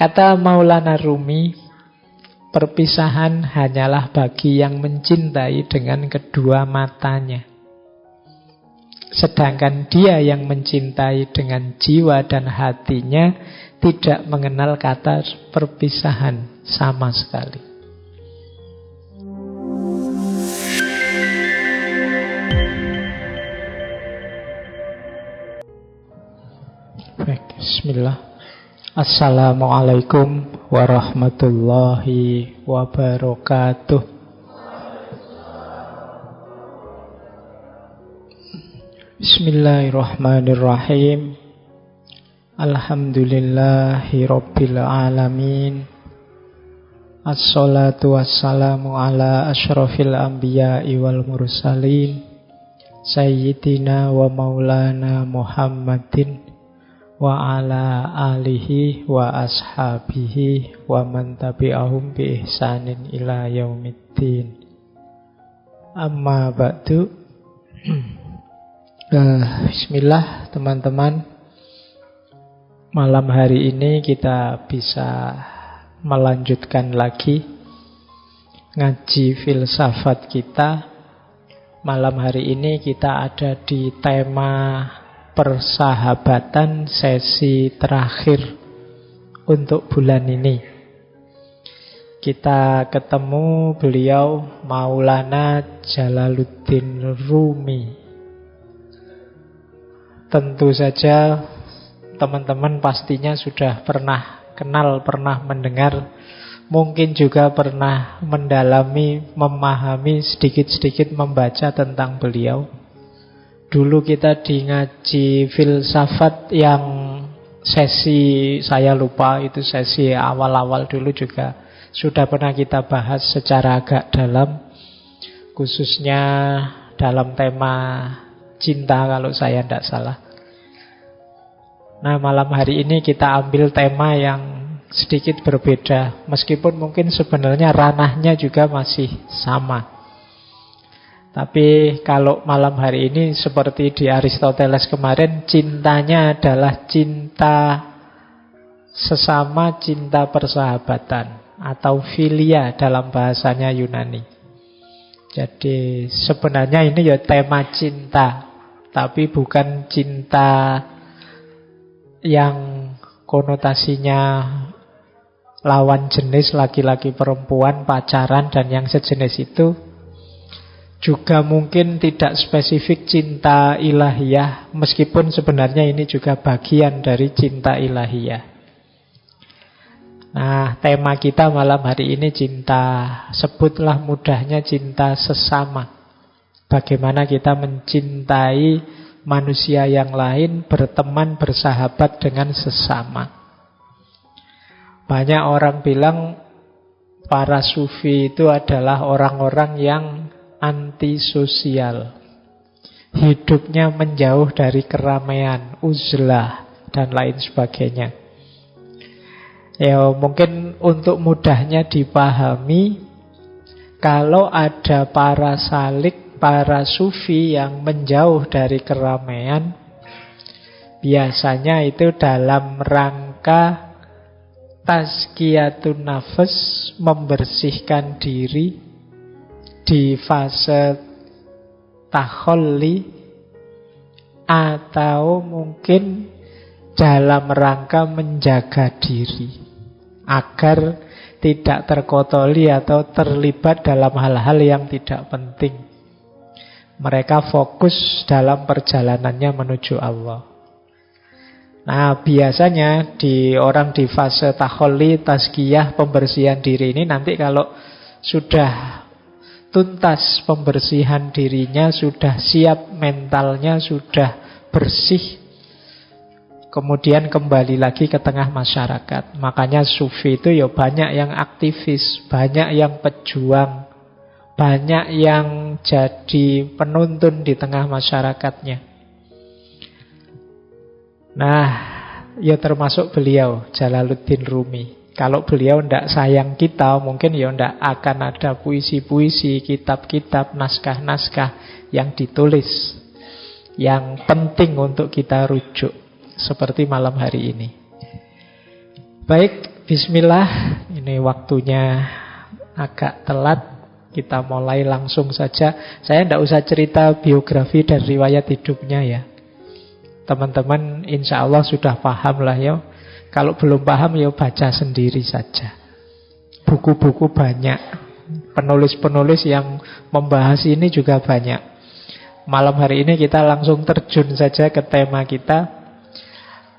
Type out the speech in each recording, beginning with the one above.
Kata Maulana Rumi, perpisahan hanyalah bagi yang mencintai dengan kedua matanya. Sedangkan dia yang mencintai dengan jiwa dan hatinya tidak mengenal kata perpisahan sama sekali. Baik, bismillah. Assalamualaikum warahmatullahi wabarakatuh. Bismillahirrahmanirrahim. Alhamdulillahi rabbil alamin. Assalatu wassalamu ala asyrafil anbiya'i wal mursalin, Sayyidina wa maulana Muhammadin wa ala alihi wa ashabihi wa man tabi'ahum bi ihsanin ila yaumiddin. Amma ba'du. Bismillah teman-teman. Malam hari ini kita bisa melanjutkan lagi ngaji filsafat kita. Malam hari ini kita ada di tema persahabatan, sesi terakhir untuk bulan ini. Kita ketemu beliau Maulana Jalaluddin Rumi. Tentu saja teman-teman pastinya sudah pernah kenal, pernah mendengar, mungkin juga pernah mendalami, memahami, sedikit-sedikit membaca tentang beliau. Dulu kita di ngaji filsafat yang sesi, saya lupa itu sesi awal-awal dulu juga sudah pernah kita bahas secara agak dalam, khususnya dalam tema cinta kalau saya tidak salah. Nah, malam hari ini kita ambil tema yang sedikit berbeda, meskipun mungkin sebenarnya ranahnya juga masih sama. Tapi kalau malam hari ini seperti di Aristoteles kemarin, cintanya adalah cinta sesama, cinta persahabatan, atau philia dalam bahasanya Yunani. Jadi sebenarnya ini ya tema cinta, tapi bukan cinta yang konotasinya lawan jenis, laki-laki perempuan, pacaran, dan yang sejenis itu. Juga mungkin tidak spesifik cinta ilahiyah, meskipun sebenarnya ini juga bagian dari cinta ilahiyah. Nah, tema kita malam hari ini cinta, sebutlah mudahnya cinta sesama. Bagaimana kita mencintai manusia yang lain, berteman, bersahabat dengan sesama. Banyak orang bilang para sufi itu adalah orang-orang yang antisosial, hidupnya menjauh dari keramaian, uzlah, dan lain sebagainya. Ya, mungkin untuk mudahnya dipahami, kalau ada para salik, para sufi yang menjauh dari keramaian, biasanya itu dalam rangka tazkiyatun nafas, membersihkan diri di fase takholli, atau mungkin dalam rangka menjaga diri agar tidak terkotoli atau terlibat dalam hal-hal yang tidak penting. Mereka fokus dalam perjalanannya menuju Allah. Nah, biasanya di orang di fase takholli, tazkiyah, pembersihan diri ini, nanti kalau sudah tuntas pembersihan dirinya, sudah siap mentalnya, sudah bersih, kemudian kembali lagi ke tengah masyarakat. Makanya sufi itu ya banyak yang aktivis, banyak yang pejuang, banyak yang jadi penuntun di tengah masyarakatnya. Nah, ya termasuk beliau, Jalaluddin Rumi. Kalau beliau tidak sayang kita, mungkin ya tidak akan ada puisi-puisi, kitab-kitab, naskah-naskah yang ditulis, yang penting untuk kita rujuk, seperti malam hari ini. Baik, Bismillah, ini waktunya agak telat. Kita mulai langsung saja. Saya tidak usah cerita biografi dan riwayat hidupnya ya. Teman-teman insya Allah sudah paham lah ya. Kalau belum paham ya baca sendiri saja. Buku-buku banyak. Penulis-penulis yang membahas ini juga banyak. Malam hari ini kita langsung terjun saja ke tema kita.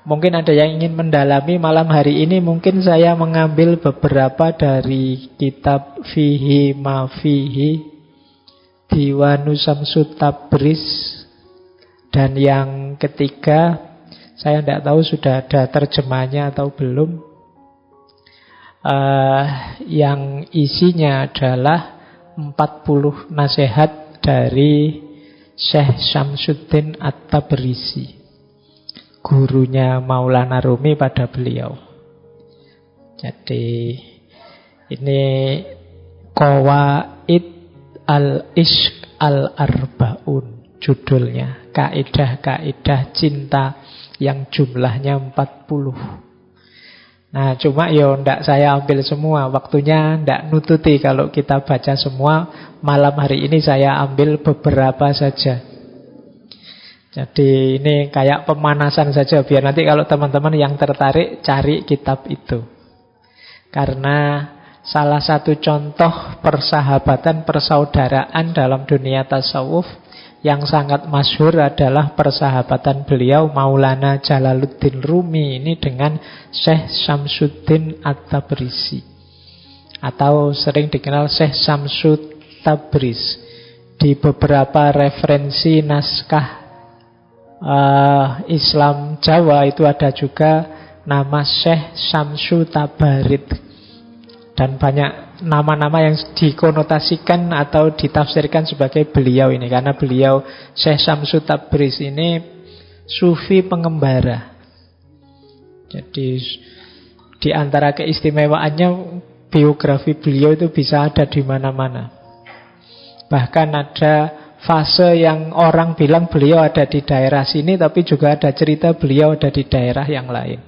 Mungkin ada yang ingin mendalami malam hari ini. Mungkin saya mengambil beberapa dari kitab Fihi Ma Fihi, Diwanu Syamsut Tabriz. Dan yang ketiga, saya tidak tahu sudah ada terjemahnya atau belum, yang isinya adalah 40 nasihat dari Syekh Syamsuddin At-Tabrizi, gurunya Maulana Rumi pada beliau. Jadi ini Qawaid al-Ishq al-Arba'un judulnya, kaidah-kaidah cinta yang jumlahnya 40. Nah cuma ya ndak saya ambil semua, waktunya ndak nututi kalau kita baca semua. Malam hari ini saya ambil beberapa saja. Jadi ini kayak pemanasan saja, biar nanti kalau teman-teman yang tertarik cari kitab itu. Karena salah satu contoh persahabatan, persaudaraan dalam dunia tasawuf yang sangat masyhur adalah persahabatan beliau Maulana Jalaluddin Rumi ini dengan Syekh Syamsuddin At-Tabrizi, atau sering dikenal Syekh Syamsut Tabriz. Di beberapa referensi naskah Islam Jawa itu ada juga nama Syekh Syamsu Tabarid. Dan banyak nama-nama yang dikonotasikan atau ditafsirkan sebagai beliau ini, karena beliau Syekh Syamsu Tabriz ini sufi pengembara. Jadi di antara keistimewaannya, biografi beliau itu bisa ada di mana-mana. Bahkan ada fase yang orang bilang beliau ada di daerah sini, tapi juga ada cerita beliau ada di daerah yang lain.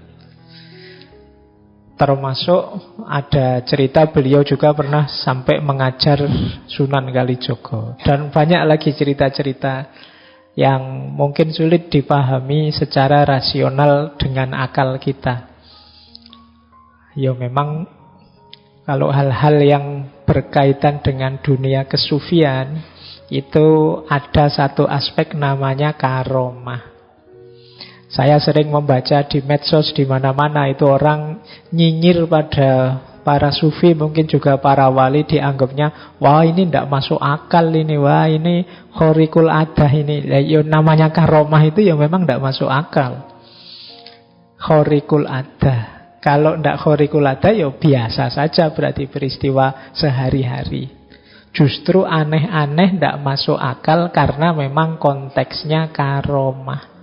Termasuk ada cerita beliau juga pernah sampai mengajar Sunan Kalijogo. Dan banyak lagi cerita-cerita yang mungkin sulit dipahami secara rasional dengan akal kita. Ya memang kalau hal-hal yang berkaitan dengan dunia kesufian itu ada satu aspek namanya karomah. Saya sering membaca di medsos di mana-mana itu orang nyinyir pada para sufi, mungkin juga para wali, dianggapnya wah ini tidak masuk akal ini, wah ini khorikul adah ini. Ya, namanya karomah itu ya memang tidak masuk akal. Khorikul adah. Kalau tidak khorikul adah ya biasa saja, berarti peristiwa sehari-hari. Justru aneh-aneh tidak masuk akal karena memang konteksnya karomah.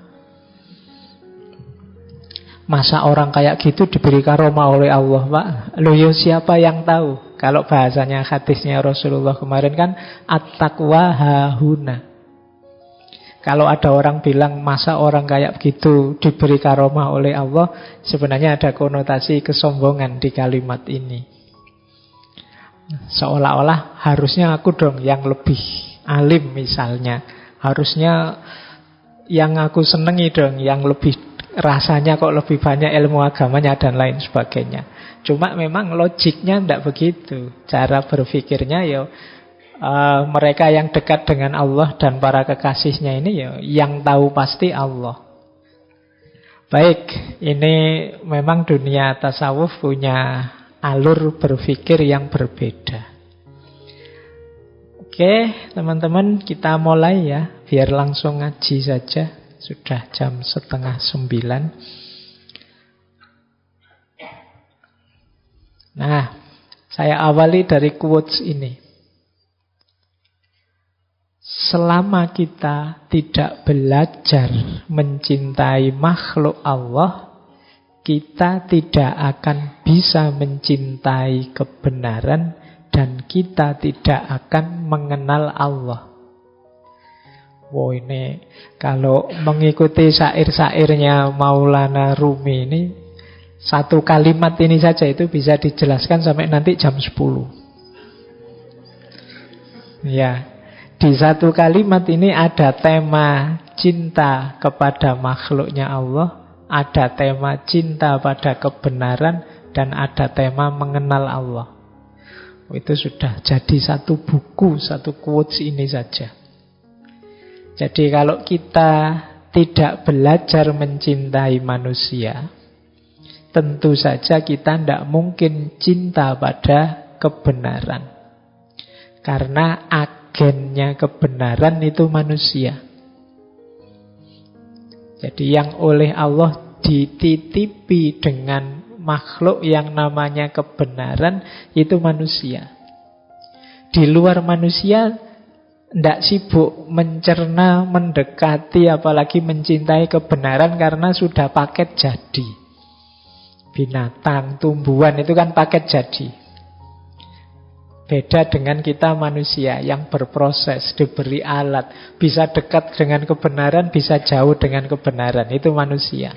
Masa orang kayak gitu diberi karomah oleh Allah, Pak? Loh ya siapa yang tahu? Kalau bahasanya hadisnya Rasulullah kemarin kan at-taqwa hahuna. Kalau ada orang bilang masa orang kayak gitu diberi karomah oleh Allah, sebenarnya ada konotasi kesombongan di kalimat ini. Seolah-olah harusnya aku dong yang lebih alim misalnya. Harusnya yang aku senengi dong yang lebih, rasanya kok lebih banyak ilmu agamanya dan lain sebagainya. Cuma memang logiknya tidak begitu. Cara berpikirnya ya mereka yang dekat dengan Allah dan para kekasihnya ini ya yang tahu pasti Allah. Baik, ini memang dunia tasawuf punya alur berpikir yang berbeda. Oke, teman-teman, kita mulai ya, biar langsung ngaji saja. Sudah jam 8:30. Nah, saya awali dari quotes ini. Selama kita tidak belajar mencintai makhluk Allah, kita tidak akan bisa mencintai kebenaran dan kita tidak akan mengenal Allah. Wow, ini kalau mengikuti syair-syairnya Maulana Rumi ini Satu kalimat ini saja itu bisa dijelaskan sampai nanti jam 10. Ya, di satu kalimat ini ada tema cinta kepada makhluknya Allah, ada tema cinta pada kebenaran, dan ada tema mengenal Allah. Itu sudah jadi satu buku, satu quotes ini saja. Jadi kalau kita tidak belajar mencintai manusia, tentu saja kita tidak mungkin cinta pada kebenaran. Karena agennya kebenaran itu manusia. Jadi yang oleh Allah dititipi dengan makhluk yang namanya kebenaran itu manusia. Di luar manusia tidak sibuk mencerna, mendekati, apalagi mencintai kebenaran karena sudah paket jadi. Binatang, tumbuhan itu kan paket jadi. Beda dengan kita manusia yang berproses, diberi alat, bisa dekat dengan kebenaran, bisa jauh dengan kebenaran. Itu manusia.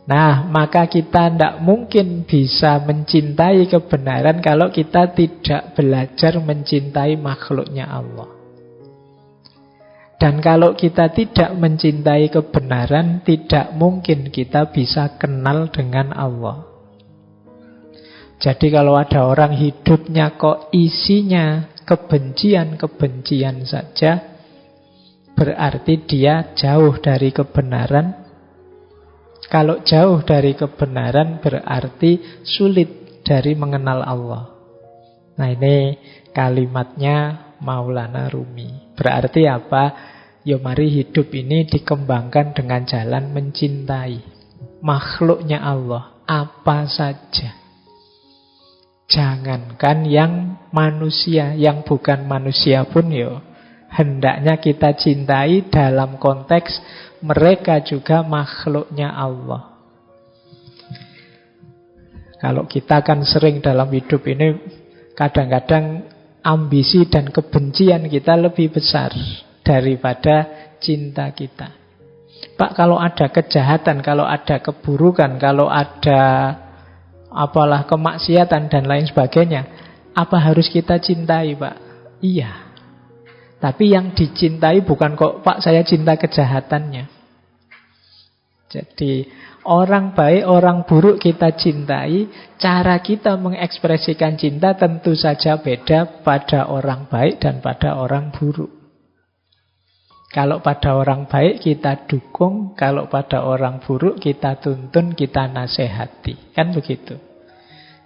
Nah, maka kita tidak mungkin bisa mencintai kebenaran kalau kita tidak belajar mencintai makhluknya Allah. Dan kalau kita tidak mencintai kebenaran, tidak mungkin kita bisa kenal dengan Allah. Jadi kalau ada orang hidupnya kok isinya kebencian-kebencian saja, berarti dia jauh dari kebenaran. Kalau jauh dari kebenaran berarti sulit dari mengenal Allah. Nah, ini kalimatnya Maulana Rumi. Berarti apa? Ya mari hidup ini dikembangkan dengan jalan mencintai makhluknya Allah apa saja. Jangankan yang manusia, yang bukan manusia pun ya hendaknya kita cintai dalam konteks mereka juga makhluknya Allah. Kalau kita kan sering dalam hidup ini kadang-kadang ambisi dan kebencian kita lebih besar daripada cinta kita. Pak, kalau ada kejahatan, kalau ada keburukan, kalau ada apalah kemaksiatan dan lain sebagainya, apa harus kita cintai, Pak? Iya. Tapi yang dicintai bukan kok, Pak, saya cinta kejahatannya. Jadi orang baik, orang buruk kita cintai. Cara kita mengekspresikan cinta tentu saja beda pada orang baik dan pada orang buruk. Kalau pada orang baik kita dukung, kalau pada orang buruk kita tuntun, kita nasihati. Kan begitu.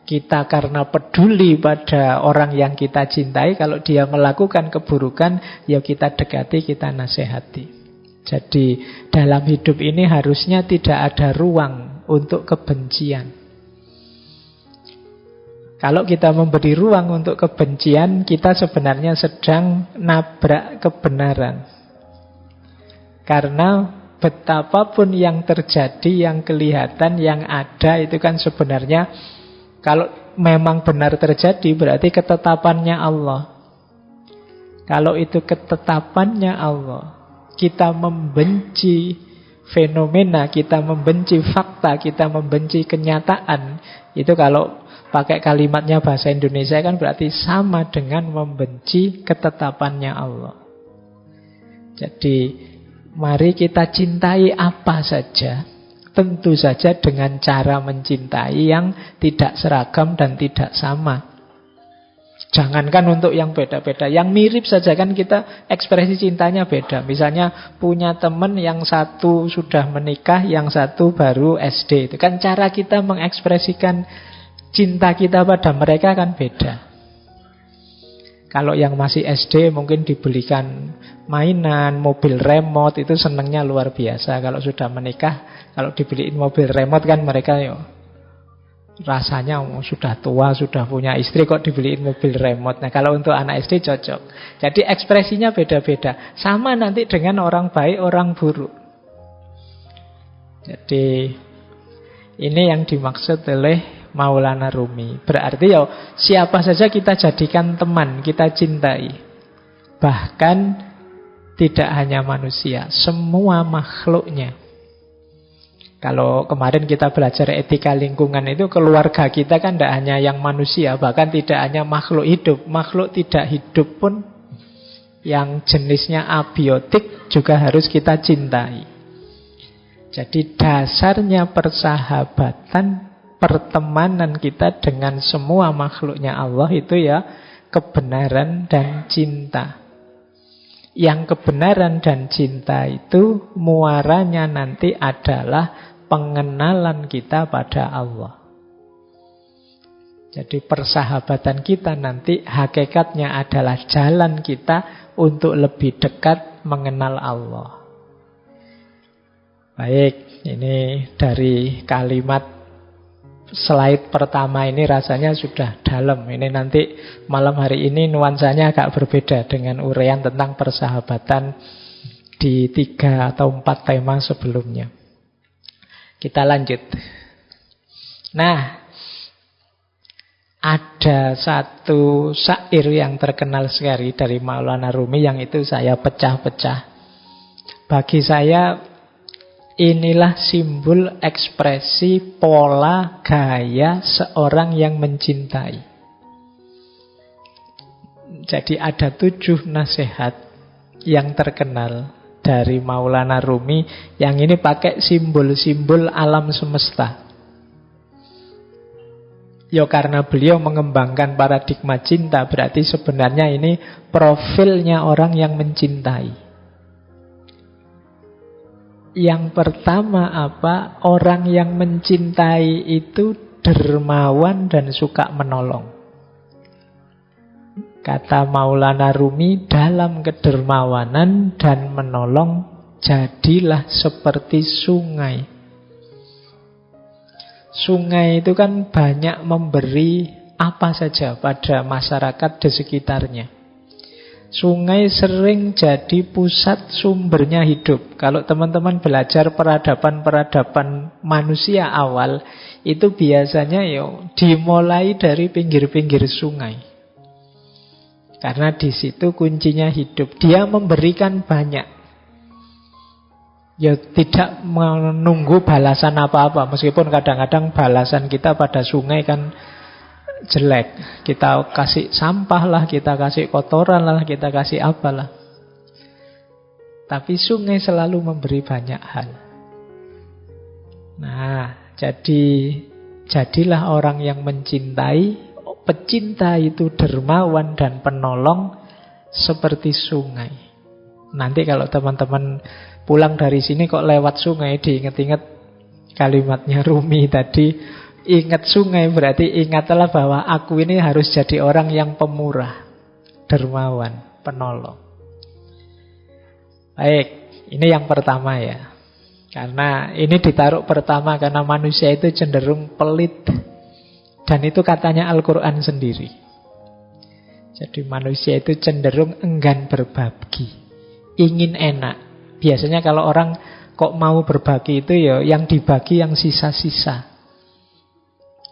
Kita karena peduli pada orang yang kita cintai, kalau dia melakukan keburukan, ya kita dekati, kita nasihati. Jadi dalam hidup ini harusnya tidak ada ruang untuk kebencian. Kalau kita memberi ruang untuk kebencian, kita sebenarnya sedang nabrak kebenaran. Karena betapapun yang terjadi, yang kelihatan, yang ada, itu kan sebenarnya kalau memang benar terjadi berarti ketetapannya Allah. Kalau itu ketetapannya Allah, kita membenci fenomena, kita membenci fakta, kita membenci kenyataan, itu kalau pakai kalimatnya bahasa Indonesia kan berarti sama dengan membenci ketetapannya Allah. Jadi mari kita cintai apa saja, tentu saja dengan cara mencintai yang tidak seragam dan tidak sama. Jangankan untuk yang beda-beda, yang mirip saja kan kita ekspresi cintanya beda. Misalnya punya teman yang satu sudah menikah, yang satu baru SD. Itu kan cara kita mengekspresikan cinta kita pada mereka kan beda. Kalau yang masih SD mungkin dibelikan mainan, mobil remote, itu senangnya luar biasa. Kalau sudah menikah, kalau dibeliin mobil remote kan mereka rasanya sudah tua, sudah punya istri kok dibeliin mobil remote. Nah kalau untuk anak SD cocok. Jadi ekspresinya beda-beda. Sama nanti dengan orang baik, orang buruk. Jadi ini yang dimaksud oleh Maulana Rumi. Berarti siapa saja kita jadikan teman, kita cintai. Bahkan tidak hanya manusia, semua makhluknya. Kalau kemarin kita belajar etika lingkungan itu, keluarga kita kan tidak hanya yang manusia, bahkan tidak hanya makhluk hidup. Makhluk tidak hidup pun yang jenisnya abiotik juga harus kita cintai. Jadi dasarnya persahabatan, pertemanan kita dengan semua makhluknya Allah itu ya kebenaran dan cinta. Yang kebenaran dan cinta itu muaranya nanti adalah pengenalan kita pada Allah. Jadi persahabatan kita nanti hakikatnya adalah jalan kita untuk lebih dekat mengenal Allah. Baik, ini dari kalimat slide pertama ini rasanya sudah dalam. Ini nanti malam hari ini nuansanya agak berbeda dengan uraian tentang persahabatan di 3 atau 4 tema sebelumnya. Kita lanjut. Nah, ada satu syair yang terkenal sekali dari Maulana Rumi yang itu saya pecah-pecah. Bagi saya inilah simbol ekspresi pola gaya seorang yang mencintai. Jadi ada 7 nasihat yang terkenal dari Maulana Rumi yang ini pakai simbol-simbol alam semesta. Ya karena beliau mengembangkan paradigma cinta, berarti sebenarnya ini profilnya orang yang mencintai. Yang pertama apa? Orang yang mencintai itu dermawan dan suka menolong. Kata Maulana Rumi, dalam kedermawanan dan menolong jadilah seperti sungai. Sungai itu kan banyak memberi apa saja pada masyarakat di sekitarnya. Sungai sering jadi pusat sumbernya hidup. Kalau teman-teman belajar peradaban-peradaban manusia awal, itu biasanya dimulai dari pinggir-pinggir sungai. Karena di situ kuncinya hidup. Dia memberikan banyak. Ya tidak menunggu balasan apa-apa. Meskipun kadang-kadang balasan kita pada sungai kan jelek. Kita kasih sampah lah, kita kasih kotoran lah, kita kasih apalah. Tapi sungai selalu memberi banyak hal. Nah, jadilah orang yang mencintai. Pecinta itu dermawan dan penolong seperti sungai. Nanti kalau teman-teman pulang dari sini kok lewat sungai, diingat-ingat kalimatnya Rumi tadi. Ingat sungai berarti ingatlah bahwa aku ini harus jadi orang yang pemurah, dermawan, penolong. Baik, ini yang pertama ya. Karena ini ditaruh pertama karena manusia itu cenderung pelit. Dan itu katanya Al-Quran sendiri. Jadi manusia itu cenderung enggan berbagi, ingin enak. Biasanya kalau orang kok mau berbagi itu ya yang dibagi yang sisa-sisa,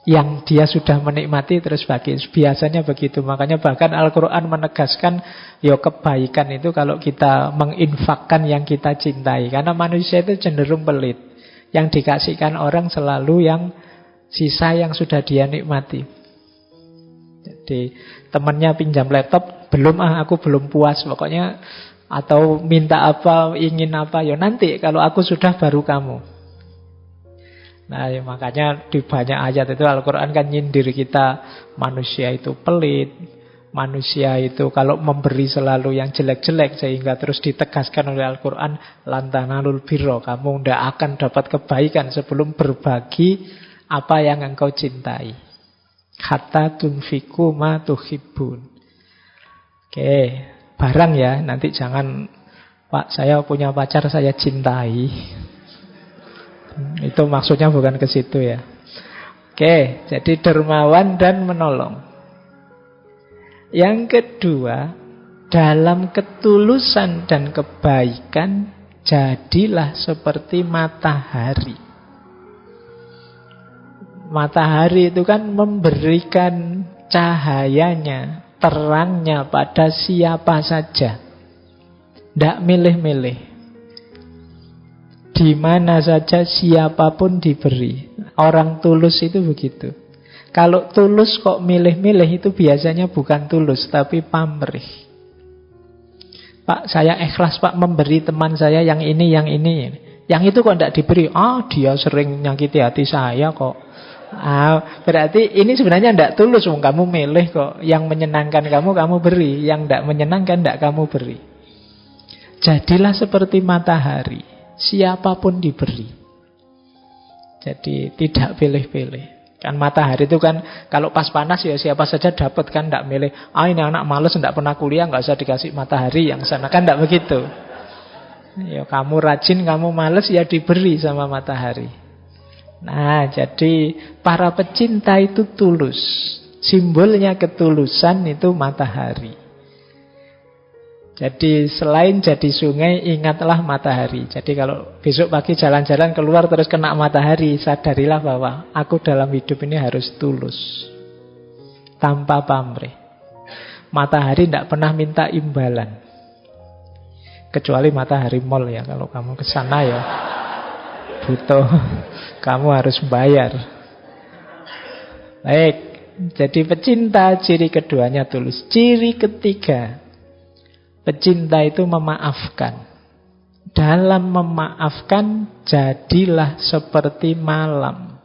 yang dia sudah menikmati terus bagi. Biasanya begitu. Makanya bahkan Al-Quran menegaskan ya kebaikan itu kalau kita menginfakkan yang kita cintai. Karena manusia itu cenderung pelit. Yang dikasihkan orang selalu yang sisa yang sudah dia nikmati. Jadi temannya pinjam laptop, belum aku belum puas pokoknya. Atau minta apa, ingin apa, ya nanti kalau aku sudah baru kamu. Nah ya makanya di banyak ayat itu Al-Quran kan nyindir kita, manusia itu pelit, manusia itu kalau memberi selalu yang jelek-jelek, sehingga terus ditegaskan oleh Al-Quran, lan tanalul birra, kamu tidak akan dapat kebaikan sebelum berbagi apa yang engkau cintai. Hatta tunfiku ma tuhibbun. Oke, barang ya, nanti jangan Pak saya punya pacar saya cintai. Itu maksudnya bukan ke situ ya. Oke, jadi dermawan dan menolong. Yang kedua, dalam ketulusan dan kebaikan jadilah seperti matahari. Matahari itu kan memberikan cahayanya, terangnya pada siapa saja. Tidak milih-milih. di mana saja, siapapun diberi. Orang tulus itu begitu. Kalau tulus kok milih-milih, itu biasanya bukan tulus, tapi pamrih. Pak, saya ikhlas Pak memberi teman saya yang ini, yang ini. Yang itu kok tidak diberi. Dia sering nyakiti hati saya kok. Berarti ini sebenarnya tidak tulus. Kamu milih kok. Yang menyenangkan kamu beri. Yang tidak menyenangkan tidak kamu beri. Jadilah seperti matahari. Siapapun diberi. Jadi tidak pilih-pilih. Kan matahari itu kan kalau pas panas ya siapa saja dapat, kan, tidak milih. Ini anak malas tidak pernah kuliah, nggak usah dikasih matahari yang sana, kan tidak begitu. Ya kamu rajin, kamu malas, ya diberi sama matahari. Nah, jadi para pecinta itu tulus. Simbolnya ketulusan itu matahari. Jadi selain jadi sungai, ingatlah matahari. Jadi kalau besok pagi jalan-jalan keluar terus kena matahari, sadarilah bahwa aku dalam hidup ini harus tulus, tanpa pamrih. Matahari tidak pernah minta imbalan, kecuali matahari mall ya. Kalau kamu ke sana ya butuh, kamu harus bayar. Baik, jadi pecinta ciri keduanya tulus. Ciri ketiga, pecinta itu memaafkan. Dalam memaafkan, jadilah seperti malam.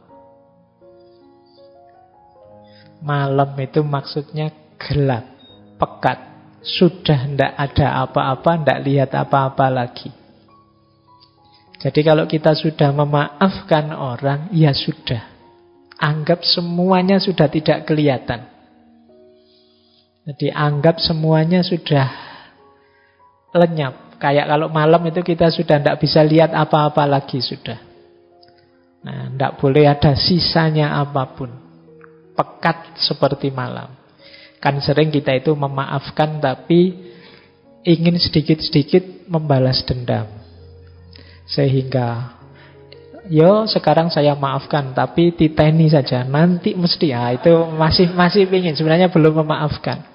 Malam itu maksudnya gelap, pekat. Sudah tidak ada apa-apa, tidak lihat apa-apa lagi. Jadi kalau kita sudah memaafkan orang, ya sudah. Anggap semuanya sudah tidak kelihatan. Jadi anggap semuanya sudah lenyap. Kayak kalau malam itu kita sudah tidak bisa lihat apa-apa lagi sudah. Nah, tidak boleh ada sisanya apapun. Pekat seperti malam. Kan sering kita itu memaafkan tapi ingin sedikit-sedikit membalas dendam. Sehingga sekarang saya maafkan tapi titeni saja. Nanti mesti itu masih ingin. Sebenarnya belum memaafkan.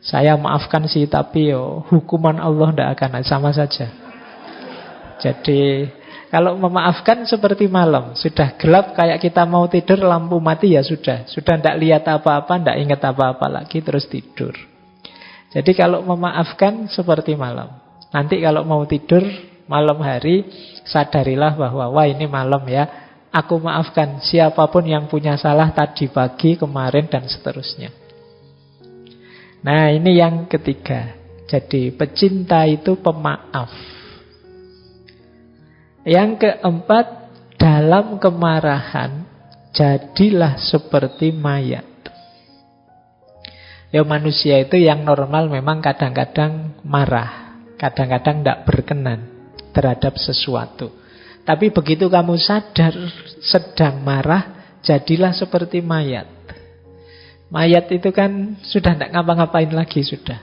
Saya maafkan sih, tapi hukuman Allah tidak akan, sama saja. Jadi kalau memaafkan seperti malam, sudah gelap kayak kita mau tidur, lampu mati, ya sudah tidak lihat apa-apa, tidak ingat apa-apa lagi, terus tidur. Jadi kalau memaafkan seperti malam. Nanti kalau mau tidur malam hari, sadarilah bahwa wah ini malam ya, aku maafkan siapapun yang punya salah tadi pagi, kemarin, dan seterusnya. Nah, ini yang ketiga. Jadi pecinta itu pemaaf. Yang keempat, dalam kemarahan jadilah seperti mayat. Ya, manusia itu yang normal memang kadang-kadang marah, kadang-kadang tidak berkenan terhadap sesuatu. Tapi begitu kamu sadar sedang marah, jadilah seperti mayat. Mayat itu kan sudah tidak ngapa-ngapain lagi sudah.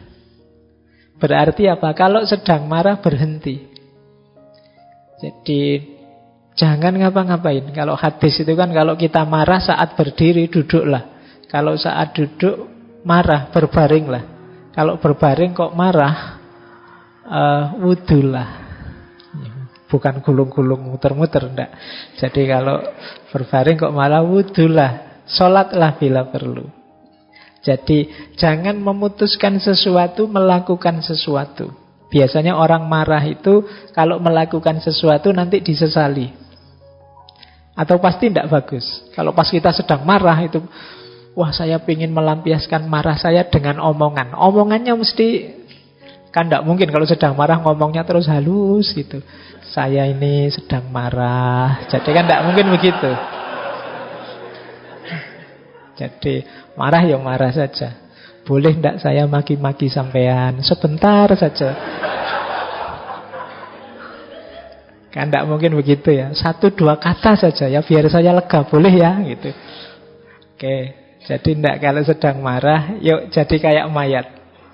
Berarti apa? Kalau sedang marah berhenti. Jadi jangan ngapa-ngapain. Kalau hadis itu kan kalau kita marah saat berdiri duduklah. Kalau saat duduk marah berbaringlah. Kalau berbaring kok marah wudulah. Bukan gulung-gulung muter-muter enggak. Jadi kalau berbaring kok malah wudulah. Sholatlah bila perlu. Jadi jangan memutuskan sesuatu, melakukan sesuatu. Biasanya orang marah itu kalau melakukan sesuatu nanti disesali. Atau pasti tidak bagus. Kalau pas kita sedang marah itu, wah saya ingin melampiaskan marah saya dengan omongan. Omongannya mesti, kan tidak mungkin kalau sedang marah ngomongnya terus halus gitu. Saya ini sedang marah. Jadi kan tidak mungkin begitu. Jadi marah ya marah saja. Boleh tidak saya maki-maki sampean sebentar saja? Kan tidak mungkin begitu ya. 1-2 kata saja ya, biar saya lega, boleh ya gitu. Oke, jadi tidak, kalau sedang marah yuk jadi kayak mayat.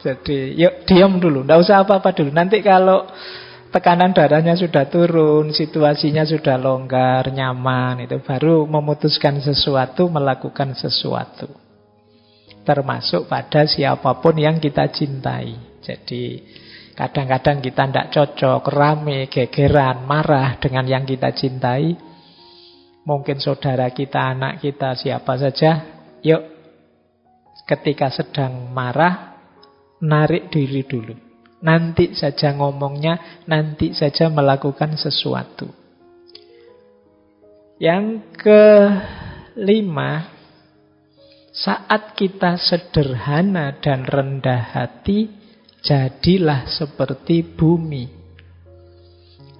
Jadi yuk diam dulu, tidak usah apa-apa dulu. Nanti kalau tekanan darahnya sudah turun, situasinya sudah longgar, nyaman, itu baru memutuskan sesuatu, melakukan sesuatu. Termasuk pada siapapun yang kita cintai. Jadi Kadang-kadang kita tidak cocok, rame, gegeran, marah dengan yang kita cintai. Mungkin saudara kita, anak kita, siapa saja. Yuk, ketika sedang marah, narik diri dulu. Nanti saja ngomongnya, nanti saja melakukan sesuatu. Yang kelima, saat kita sederhana dan rendah hati, jadilah seperti bumi.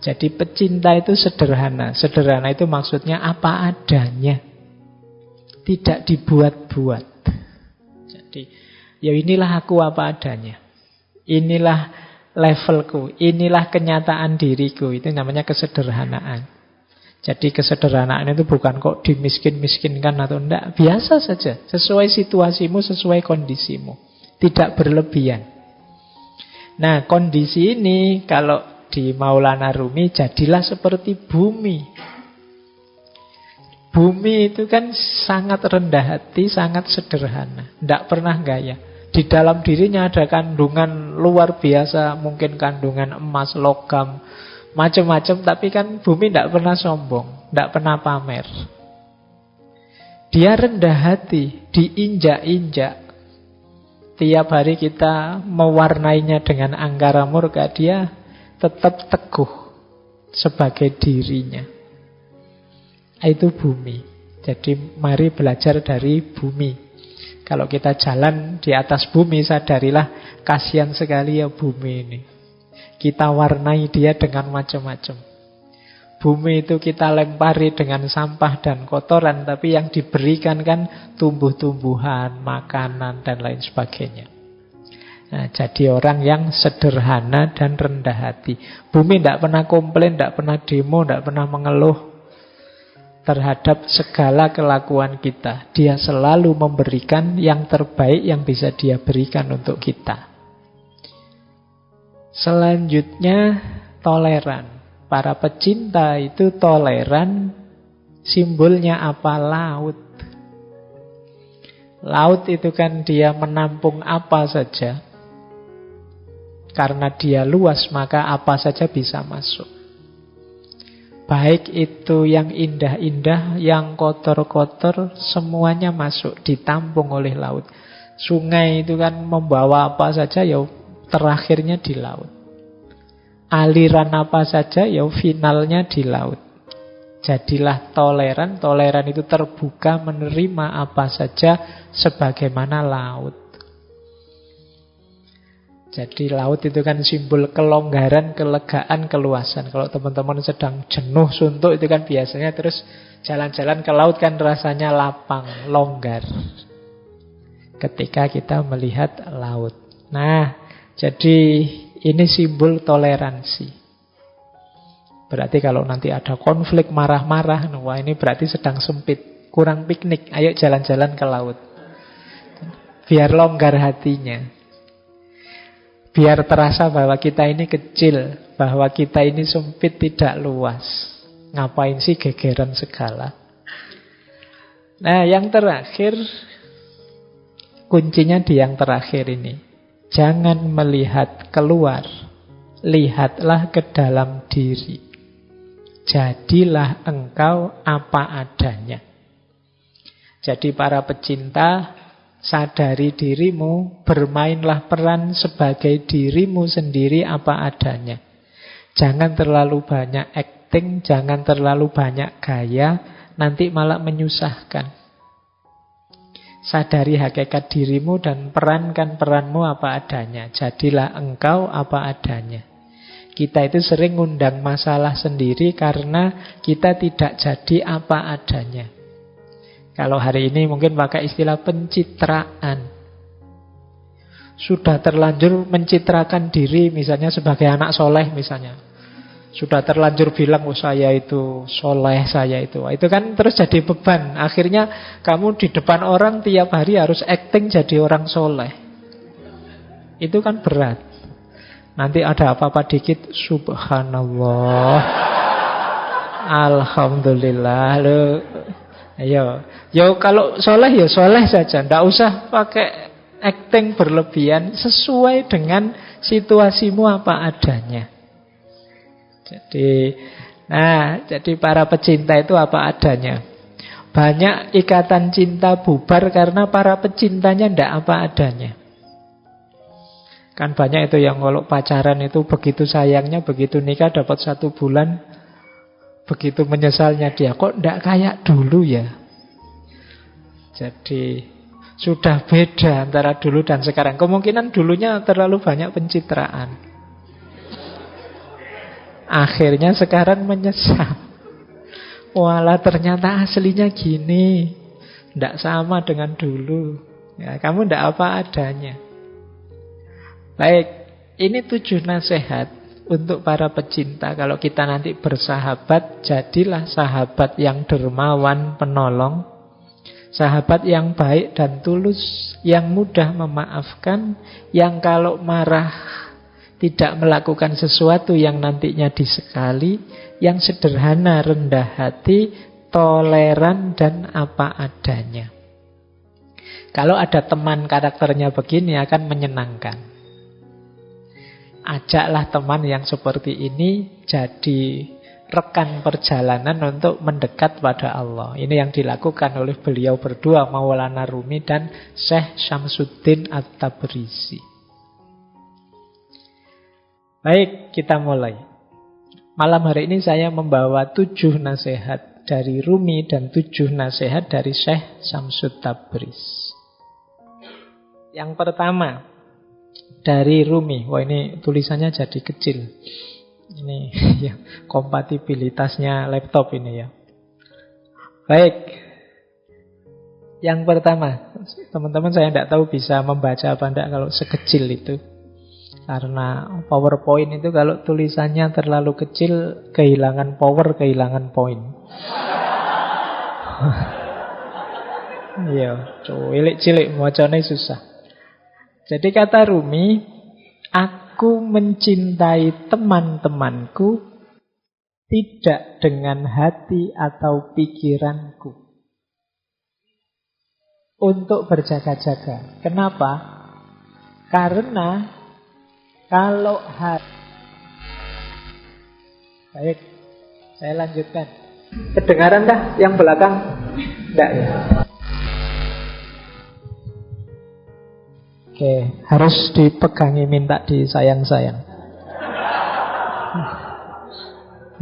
Jadi pecinta itu sederhana. Sederhana itu maksudnya apa adanya, tidak dibuat-buat. Jadi ya inilah aku apa adanya, inilah levelku, inilah kenyataan diriku. Itu namanya kesederhanaan. Jadi kesederhanaan itu bukan kok dimiskin-miskinkan atau enggak. Biasa saja, sesuai situasimu, sesuai kondisimu, tidak berlebihan. Nah, kondisi ini kalau di Maulana Rumi, jadilah seperti bumi. Bumi itu kan sangat rendah hati, sangat sederhana, tidak pernah gaya. Di dalam dirinya ada kandungan luar biasa, mungkin kandungan emas, logam, macam-macam. Tapi kan bumi tidak pernah sombong, tidak pernah pamer. Dia rendah hati, diinjak-injak. Tiap hari kita mewarnainya dengan angkara murka, dia tetap teguh sebagai dirinya. Itu bumi. Jadi mari belajar dari bumi. Kalau kita jalan di atas bumi, sadarilah kasihan sekali ya bumi ini. Kita warnai dia dengan macam-macam. Bumi itu kita lempari dengan sampah dan kotoran, tapi yang diberikan kan tumbuh-tumbuhan, makanan, dan lain sebagainya. Nah, jadi orang yang sederhana dan rendah hati. Bumi tidak pernah komplain, tidak pernah demo, tidak pernah mengeluh terhadap segala kelakuan kita. Dia selalu memberikan yang terbaik yang bisa dia berikan untuk kita. Selanjutnya, toleran. Para pecinta itu toleran. Simbolnya apa? Laut. Laut itu kan dia menampung apa saja. Karena dia luas, maka apa saja bisa masuk. Baik itu yang indah-indah, yang kotor-kotor, semuanya masuk, ditampung oleh laut. Sungai itu kan membawa apa saja, ya terakhirnya di laut. Aliran apa saja, ya finalnya di laut. Jadilah toleran. Toleran itu terbuka, menerima apa saja sebagaimana laut. Jadi laut itu kan simbol kelonggaran, kelegaan, keluasan. Kalau teman-teman sedang jenuh, suntuk, itu kan biasanya terus jalan-jalan ke laut kan rasanya lapang, longgar. Ketika kita melihat laut. Nah, jadi ini simbol toleransi. Berarti kalau nanti ada konflik, marah-marah, wah ini berarti sedang sempit, kurang piknik, ayo jalan-jalan ke laut. Biar longgar hatinya. Biar terasa bahwa kita ini kecil, bahwa kita ini sempit, tidak luas. Ngapain sih gegeran segala? Nah, yang terakhir, kuncinya di yang terakhir ini. Jangan melihat keluar, lihatlah ke dalam diri. Jadilah engkau apa adanya. Jadi para pecinta, sadari dirimu, bermainlah peran sebagai dirimu sendiri apa adanya. Jangan terlalu banyak acting, jangan terlalu banyak gaya, nanti malah menyusahkan. Sadari hakikat dirimu dan perankan peranmu apa adanya. Jadilah engkau apa adanya. Kita itu sering ngundang masalah sendiri karena kita tidak jadi apa adanya. Kalau hari ini mungkin pakai istilah pencitraan. Sudah terlanjur mencitrakan diri misalnya sebagai anak soleh misalnya. Sudah terlanjur bilang, oh saya itu soleh, saya itu. Itu kan terus jadi beban. Akhirnya kamu di depan orang tiap hari harus acting jadi orang soleh. Itu kan berat. Nanti ada apa-apa dikit, subhanallah, alhamdulillah. Ayo, yo kalau soleh ya soleh saja. Nggak usah pakai acting berlebihan sesuai dengan situasimu apa adanya. Jadi para pecinta itu apa adanya. Banyak ikatan cinta bubar karena para pecintanya ndak apa adanya. Kan banyak itu yang kalau pacaran itu begitu sayangnya, begitu nikah dapat 1 bulan, begitu menyesalnya dia, kok ndak kayak dulu ya. Jadi sudah beda antara dulu dan sekarang. Kemungkinan dulunya terlalu banyak pencitraan. Akhirnya sekarang menyesal. Walah ternyata aslinya gini, ndak sama dengan dulu. Ya, kamu ndak apa adanya. Baik, ini 7 nasihat untuk para pecinta. Kalau kita nanti bersahabat, jadilah sahabat yang dermawan, penolong, sahabat yang baik dan tulus, yang mudah memaafkan, yang kalau marah tidak melakukan sesuatu yang nantinya disekali, yang sederhana, rendah hati, toleran, dan apa adanya. Kalau ada teman karakternya begini akan menyenangkan. Ajaklah teman yang seperti ini jadi rekan perjalanan untuk mendekat pada Allah. Ini yang dilakukan oleh beliau berdua, Maulana Rumi dan Syekh Syamsuddin At-Tabrizi. Baik, kita mulai. Malam hari ini saya membawa 7 nasihat dari Rumi dan 7 nasihat dari Syekh Syamsuddin Tabrizi. Yang pertama dari Rumi. Wah, ini tulisannya jadi kecil. Ini ya, kompatibilitasnya laptop ini ya. Baik. Yang pertama, teman-teman saya tidak tahu bisa membaca apa tidak kalau sekecil itu. Karena PowerPoint itu kalau tulisannya terlalu kecil, kehilangan power, kehilangan poin. Iya, cilik-cilik macane susah. Jadi kata Rumi, aku mencintai teman-temanku tidak dengan hati atau pikiranku. Untuk berjaga-jaga. Kenapa? Karena kalau hati... Baik, saya lanjutkan. Kedengaran dah yang belakang? Tidak ya? Oke, harus dipegangi, minta disayang-sayang.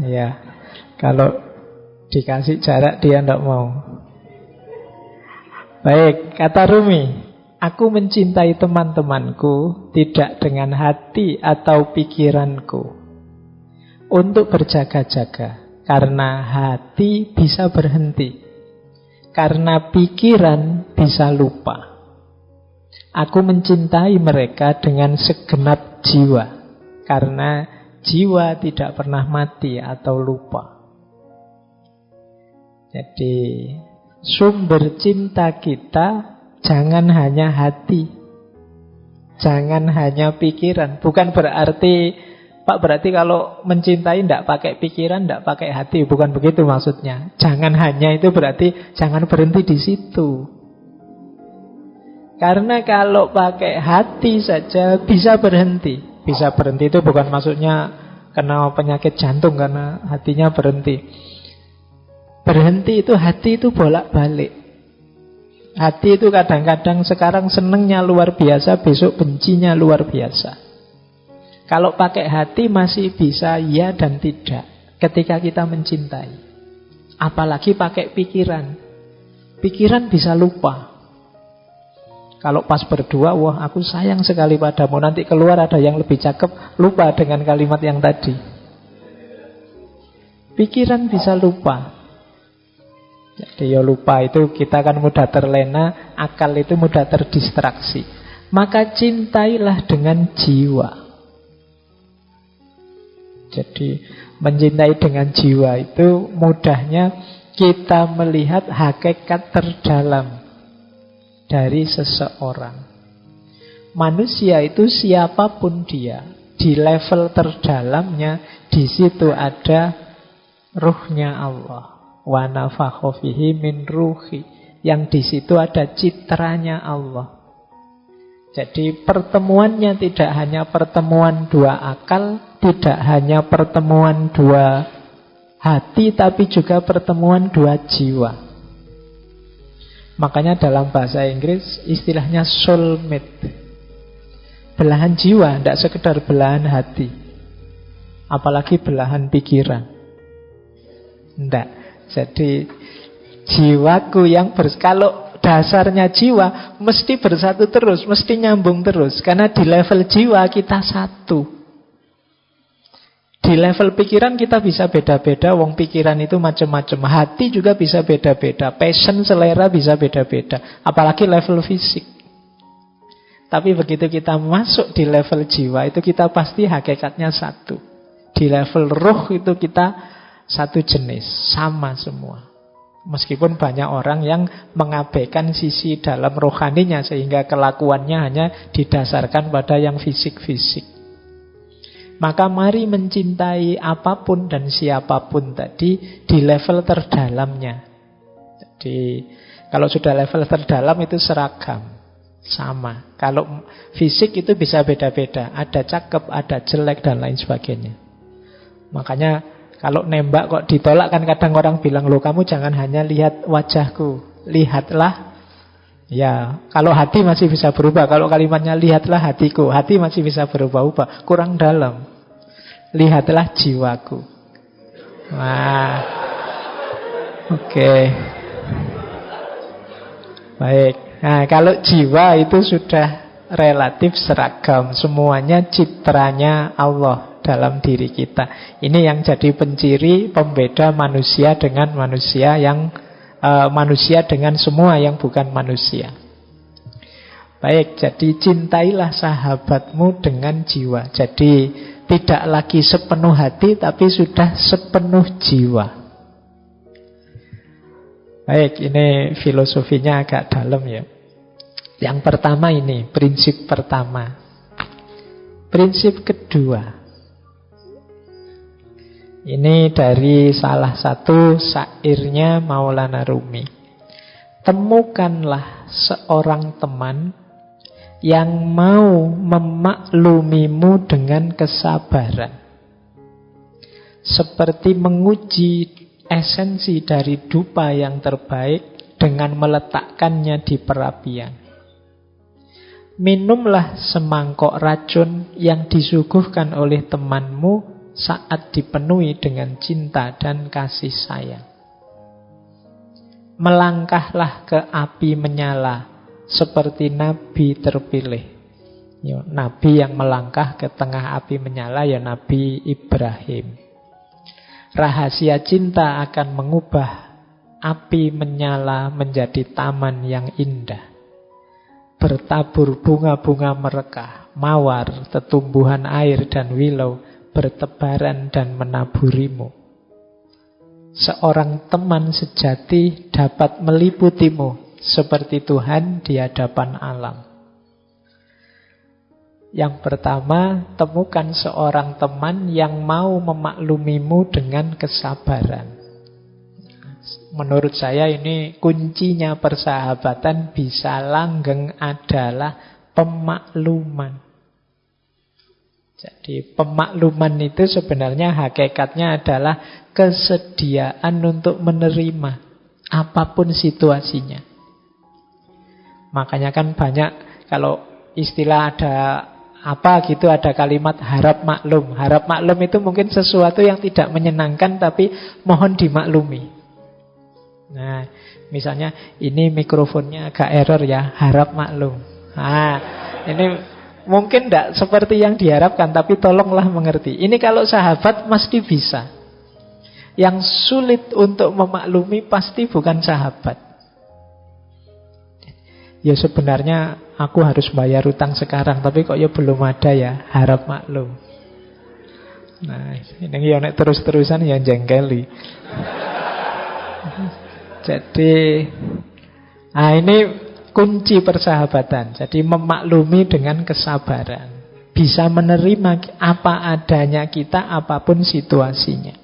Ya, kalau dikasih jarak dia tidak mau. Baik, kata Rumi, aku mencintai teman-temanku tidak dengan hati atau pikiranku. Untuk berjaga-jaga, karena hati bisa berhenti, karena pikiran bisa lupa. Aku mencintai mereka dengan segenap jiwa, karena jiwa tidak pernah mati atau lupa. Jadi sumber cinta kita jangan hanya hati, jangan hanya pikiran. Bukan berarti, Pak, berarti kalau mencintai tidak pakai pikiran, tidak pakai hati. Bukan begitu maksudnya. Jangan hanya itu berarti jangan berhenti di situ. Karena kalau pakai hati saja bisa berhenti. Bisa berhenti itu bukan maksudnya kena penyakit jantung karena hatinya berhenti. Berhenti itu hati itu bolak-balik. Hati itu kadang-kadang sekarang senengnya luar biasa, besok bencinya luar biasa. Kalau pakai hati masih bisa ya dan tidak ketika kita mencintai. Apalagi pakai pikiran. Pikiran bisa lupa. Kalau pas berdua, wah aku sayang sekali padamu, nanti keluar ada yang lebih cakep, lupa dengan kalimat yang tadi. Pikiran bisa lupa. Jadi ya lupa itu kita kan mudah terlena, akal itu mudah terdistraksi. Maka cintailah dengan jiwa. Jadi mencintai dengan jiwa itu mudahnya kita melihat hakikat terdalam dari seseorang. Manusia itu siapapun dia, di level terdalamnya, di situ ada ruhnya Allah. Wa nafakha fihi min ruhi, yang di situ ada citranya Allah. Jadi pertemuannya tidak hanya pertemuan dua akal, tidak hanya pertemuan dua hati, tapi juga pertemuan dua jiwa. Makanya dalam bahasa Inggris istilahnya soulmate. Belahan jiwa, tidak sekedar belahan hati. Apalagi belahan pikiran. Tidak. Jadi jiwaku yang kalau dasarnya jiwa mesti bersatu terus, mesti nyambung terus. Karena di level jiwa kita satu. Di level pikiran kita bisa beda-beda. Wong pikiran itu macam-macam. Hati juga bisa beda-beda. Passion, selera bisa beda-beda. Apalagi level fisik. Tapi begitu kita masuk di level jiwa, itu kita pasti hakikatnya satu. Di level ruh itu kita satu jenis, sama semua. Meskipun banyak orang yang mengabaikan sisi dalam rohaninya, sehingga kelakuannya hanya didasarkan pada yang fisik-fisik. Maka mari mencintai apapun dan siapapun tadi di level terdalamnya. Jadi kalau sudah level terdalam itu seragam, sama. Kalau fisik itu bisa beda-beda, ada cakep, ada jelek dan lain sebagainya. Makanya kalau nembak kok ditolak kan kadang orang bilang, loh kamu jangan hanya lihat wajahku, lihatlah. Ya, kalau hati masih bisa berubah. Kalau kalimatnya lihatlah hatiku, hati masih bisa berubah-ubah, kurang dalam. Lihatlah jiwaku. Wah, oke. Baik. Nah, kalau jiwa itu sudah relatif seragam. Semuanya citranya Allah dalam diri kita. Ini yang jadi penciri pembeda manusia dengan manusia yang manusia dengan semua yang bukan manusia. Baik, jadi cintailah sahabatmu dengan jiwa. Jadi tidak lagi sepenuh hati, tapi sudah sepenuh jiwa. Baik, ini filosofinya agak dalam ya. Yang pertama ini, prinsip pertama. Prinsip kedua, ini dari salah satu syairnya Maulana Rumi. Temukanlah seorang teman yang mau memaklumimu dengan kesabaran, seperti menguji esensi dari dupa yang terbaik dengan meletakkannya di perapian. Minumlah semangkok racun yang disuguhkan oleh temanmu saat dipenuhi dengan cinta dan kasih sayang. Melangkahlah ke api menyala seperti Nabi terpilih. Ya, Nabi yang melangkah ke tengah api menyala ya Nabi Ibrahim. Rahasia cinta akan mengubah api menyala menjadi taman yang indah. Bertabur bunga-bunga merekah, mawar, tetumbuhan air dan wilau bertebaran dan menaburimu. Seorang teman sejati dapat meliputimu seperti Tuhan di hadapan alam. Yang pertama, temukan seorang teman yang mau memaklumimu dengan kesabaran. Menurut saya ini kuncinya persahabatan bisa langgeng adalah pemakluman. Jadi pemakluman itu sebenarnya hakikatnya adalah kesediaan untuk menerima apapun situasinya. Makanya kan banyak kalau istilah ada apa gitu, ada kalimat harap maklum. Harap maklum itu mungkin sesuatu yang tidak menyenangkan tapi mohon dimaklumi. Nah, misalnya ini mikrofonnya agak error ya, harap maklum. Nah, ini mungkin tidak seperti yang diharapkan, tapi tolonglah mengerti. Ini kalau sahabat mesti bisa. Yang sulit untuk memaklumi pasti bukan sahabat. Ya sebenarnya aku harus bayar utang sekarang, tapi kok ya belum ada ya, harap maklum. Nah, ini ya terus-terusan yang jengkeli. Jadi, nah ini kunci persahabatan. Jadi memaklumi dengan kesabaran. Bisa menerima apa adanya kita, apapun situasinya.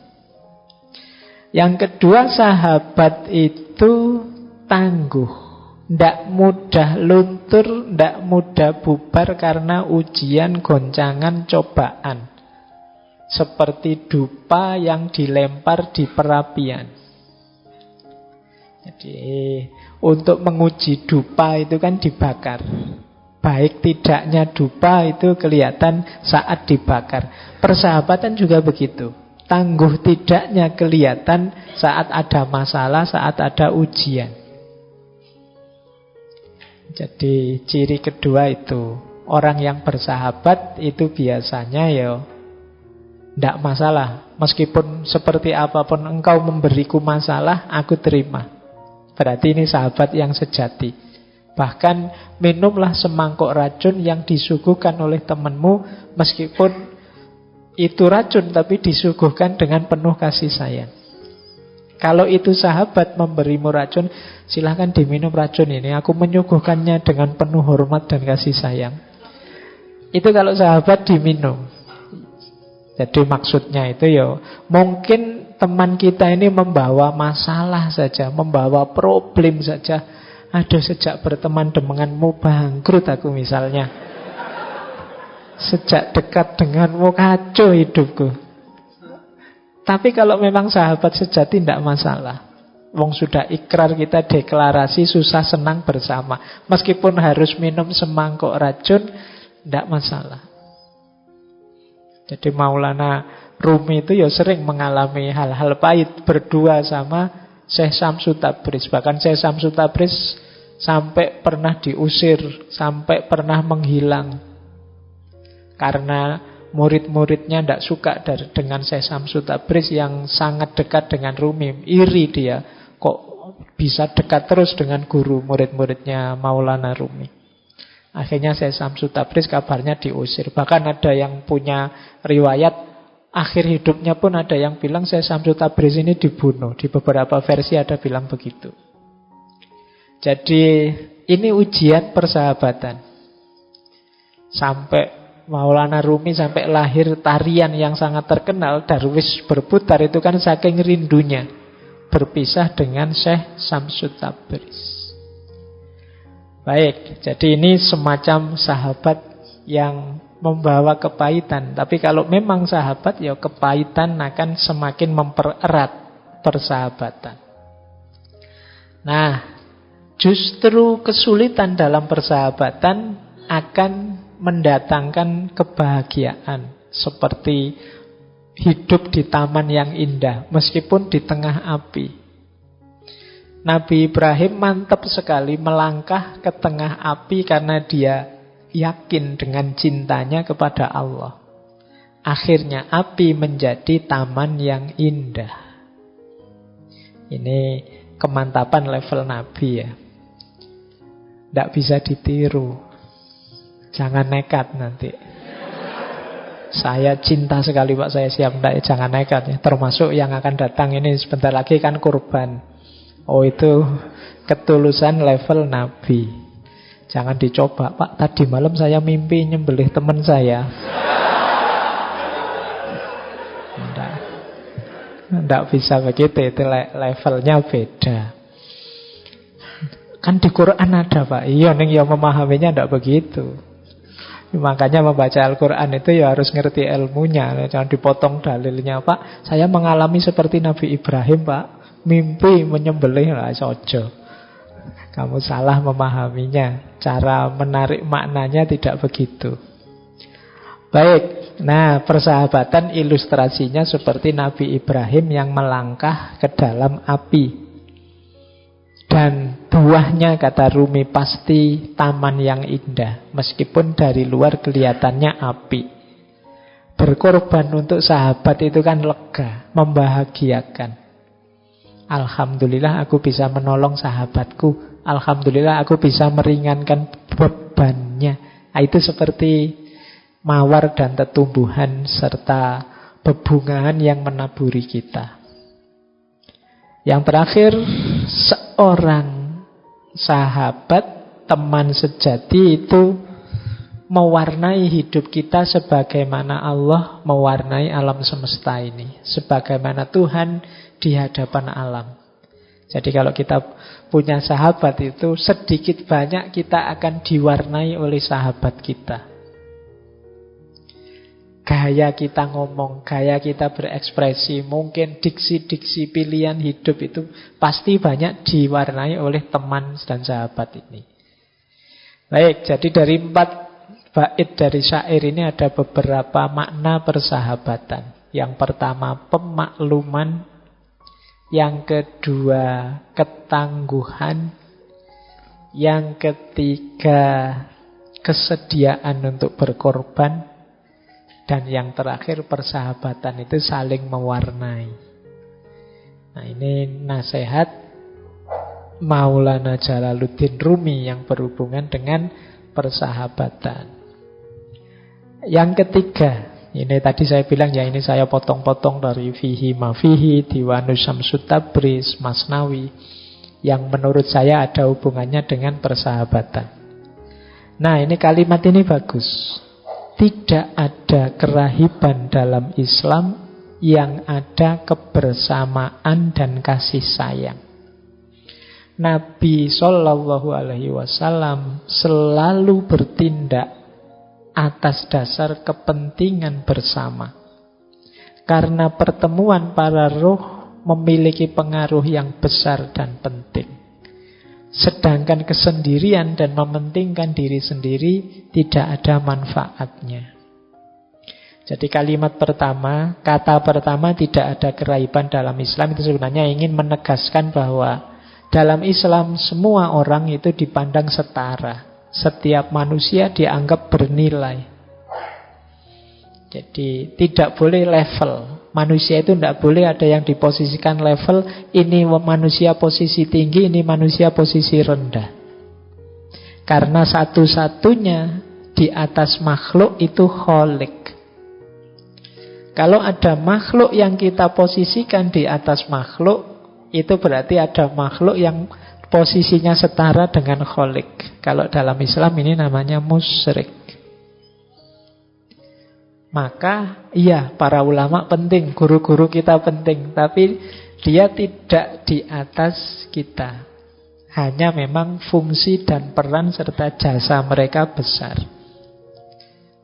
Yang kedua, sahabat itu tangguh. Ndak mudah luntur, ndak mudah bubar karena ujian, goncangan, cobaan. Seperti dupa yang dilempar di perapian. Jadi untuk menguji dupa itu kan dibakar. Baik tidaknya dupa itu kelihatan saat dibakar. Persahabatan juga begitu. Tangguh tidaknya kelihatan saat ada masalah, saat ada ujian. Jadi ciri kedua itu, orang yang bersahabat itu biasanya ya tidak masalah. Meskipun seperti apapun engkau memberiku masalah, aku terima. Berarti ini sahabat yang sejati. Bahkan minumlah semangkok racun yang disuguhkan oleh temanmu, meskipun itu racun tapi disuguhkan dengan penuh kasih sayang. Kalau itu sahabat memberimu racun, silahkan diminum racun ini. Aku menyuguhkannya dengan penuh hormat dan kasih sayang. Itu kalau sahabat diminum. Jadi maksudnya itu ya, mungkin teman kita ini membawa masalah saja, membawa problem saja. Aduh, sejak berteman denganmu bangkrut aku misalnya. Sejak dekat denganmu kacau hidupku. Tapi kalau memang sahabat sejati tidak masalah. Wong sudah ikrar, kita deklarasi susah senang bersama. Meskipun harus minum semangkok racun, tidak masalah. Jadi Maulana Rumi itu ya sering mengalami hal-hal pahit berdua sama Syekh Syamsul Tabriz. Bahkan Syekh Syamsul Tabriz sampai pernah diusir, sampai pernah menghilang. Karena murid-muridnya tidak suka dengan Syekh Syamsul Tabriz yang sangat dekat dengan Rumi. Iri dia, kok bisa dekat terus dengan guru murid-muridnya Maulana Rumi. Akhirnya Syekh Syamsul Tabriz kabarnya diusir. Bahkan ada yang punya riwayat akhir hidupnya pun ada yang bilang Syekh Syamsul Tabriz ini dibunuh. Di beberapa versi ada bilang begitu. Jadi ini ujian persahabatan. Sampai Maulana Rumi sampai lahir tarian yang sangat terkenal, Darwis berputar, itu kan saking rindunya berpisah dengan Syekh Syamsul Tabriz. Baik, jadi ini semacam sahabat yang membawa kepahitan. Tapi kalau memang sahabat, ya kepahitan akan semakin mempererat persahabatan. Nah, justru kesulitan dalam persahabatan akan mendatangkan kebahagiaan. Seperti hidup di taman yang indah, meskipun di tengah api. Nabi Ibrahim mantap sekali melangkah ke tengah api karena dia yakin dengan cintanya kepada Allah. Akhirnya api menjadi taman yang indah. Ini kemantapan level Nabi ya. Tidak bisa ditiru. Jangan nekat nanti. Saya cinta sekali Pak, saya siap. Jangan nekat ya. Termasuk yang akan datang ini sebentar lagi kan kurban. Oh, itu ketulusan level Nabi. Jangan dicoba, Pak, tadi malam saya mimpi nyembelih teman saya. Tidak bisa begitu, itu levelnya beda. Kan di Quran ada, Pak. Iya, yang memahaminya tidak begitu. Makanya membaca Al-Quran itu ya harus ngerti ilmunya. Jangan dipotong dalilnya, Pak. Saya mengalami seperti Nabi Ibrahim, Pak. Mimpi menyembelih lah, sojo. Kamu salah memahaminya. Cara menarik maknanya tidak begitu. Baik, nah persahabatan ilustrasinya seperti Nabi Ibrahim yang melangkah ke dalam api. Dan buahnya, kata Rumi, pasti taman yang indah. Meskipun dari luar kelihatannya api. Berkorban untuk sahabat itu kan lega, membahagiakan. Alhamdulillah aku bisa menolong sahabatku. Alhamdulillah aku bisa meringankan bebannya. Nah, itu seperti mawar dan tetumbuhan serta bebungaan yang menaburi kita. Yang terakhir, seorang sahabat, teman sejati itu mewarnai hidup kita sebagaimana Allah mewarnai alam semesta ini. Sebagaimana Tuhan di hadapan alam. Jadi kalau kita punya sahabat itu sedikit banyak kita akan diwarnai oleh sahabat kita. Gaya kita ngomong, gaya kita berekspresi, mungkin diksi-diksi pilihan hidup itu pasti banyak diwarnai oleh teman dan sahabat ini. Baik, jadi dari 4 bait dari syair ini ada beberapa makna persahabatan. Yang pertama pemakluman, yang kedua ketangguhan, yang ketiga kesediaan untuk berkorban, dan yang terakhir persahabatan itu saling mewarnai. Nah, ini nasihat Maulana Jalaluddin Rumi yang berhubungan dengan persahabatan. Yang ketiga, ini tadi saya bilang ya, ini saya potong-potong dari Fihi Mafihi, Diwanus Syamsut Tabriz, Masnawi, yang menurut saya ada hubungannya dengan persahabatan. Nah, ini kalimat ini bagus. Tidak ada kerahiban dalam Islam, yang ada kebersamaan dan kasih sayang. Nabi Shallallahu Alaihi Wasallam selalu bertindak atas dasar kepentingan bersama. Karena pertemuan para ruh memiliki pengaruh yang besar dan penting. Sedangkan kesendirian dan mementingkan diri sendiri tidak ada manfaatnya. Jadi kalimat pertama, kata pertama tidak ada kerahiban dalam Islam, itu sebenarnya ingin menegaskan bahwa dalam Islam semua orang itu dipandang setara. Setiap manusia dianggap bernilai. Jadi tidak boleh level. Manusia itu tidak boleh ada yang diposisikan level, ini manusia posisi tinggi, ini manusia posisi rendah. Karena satu-satunya di atas makhluk itu Khalik. Kalau ada makhluk yang kita posisikan di atas makhluk, itu berarti ada makhluk yang posisinya setara dengan Khalik. Kalau dalam Islam ini namanya musyrik. Maka iya, para ulama penting, guru-guru kita penting, tapi dia tidak di atas kita. Hanya memang fungsi dan peran serta jasa mereka besar.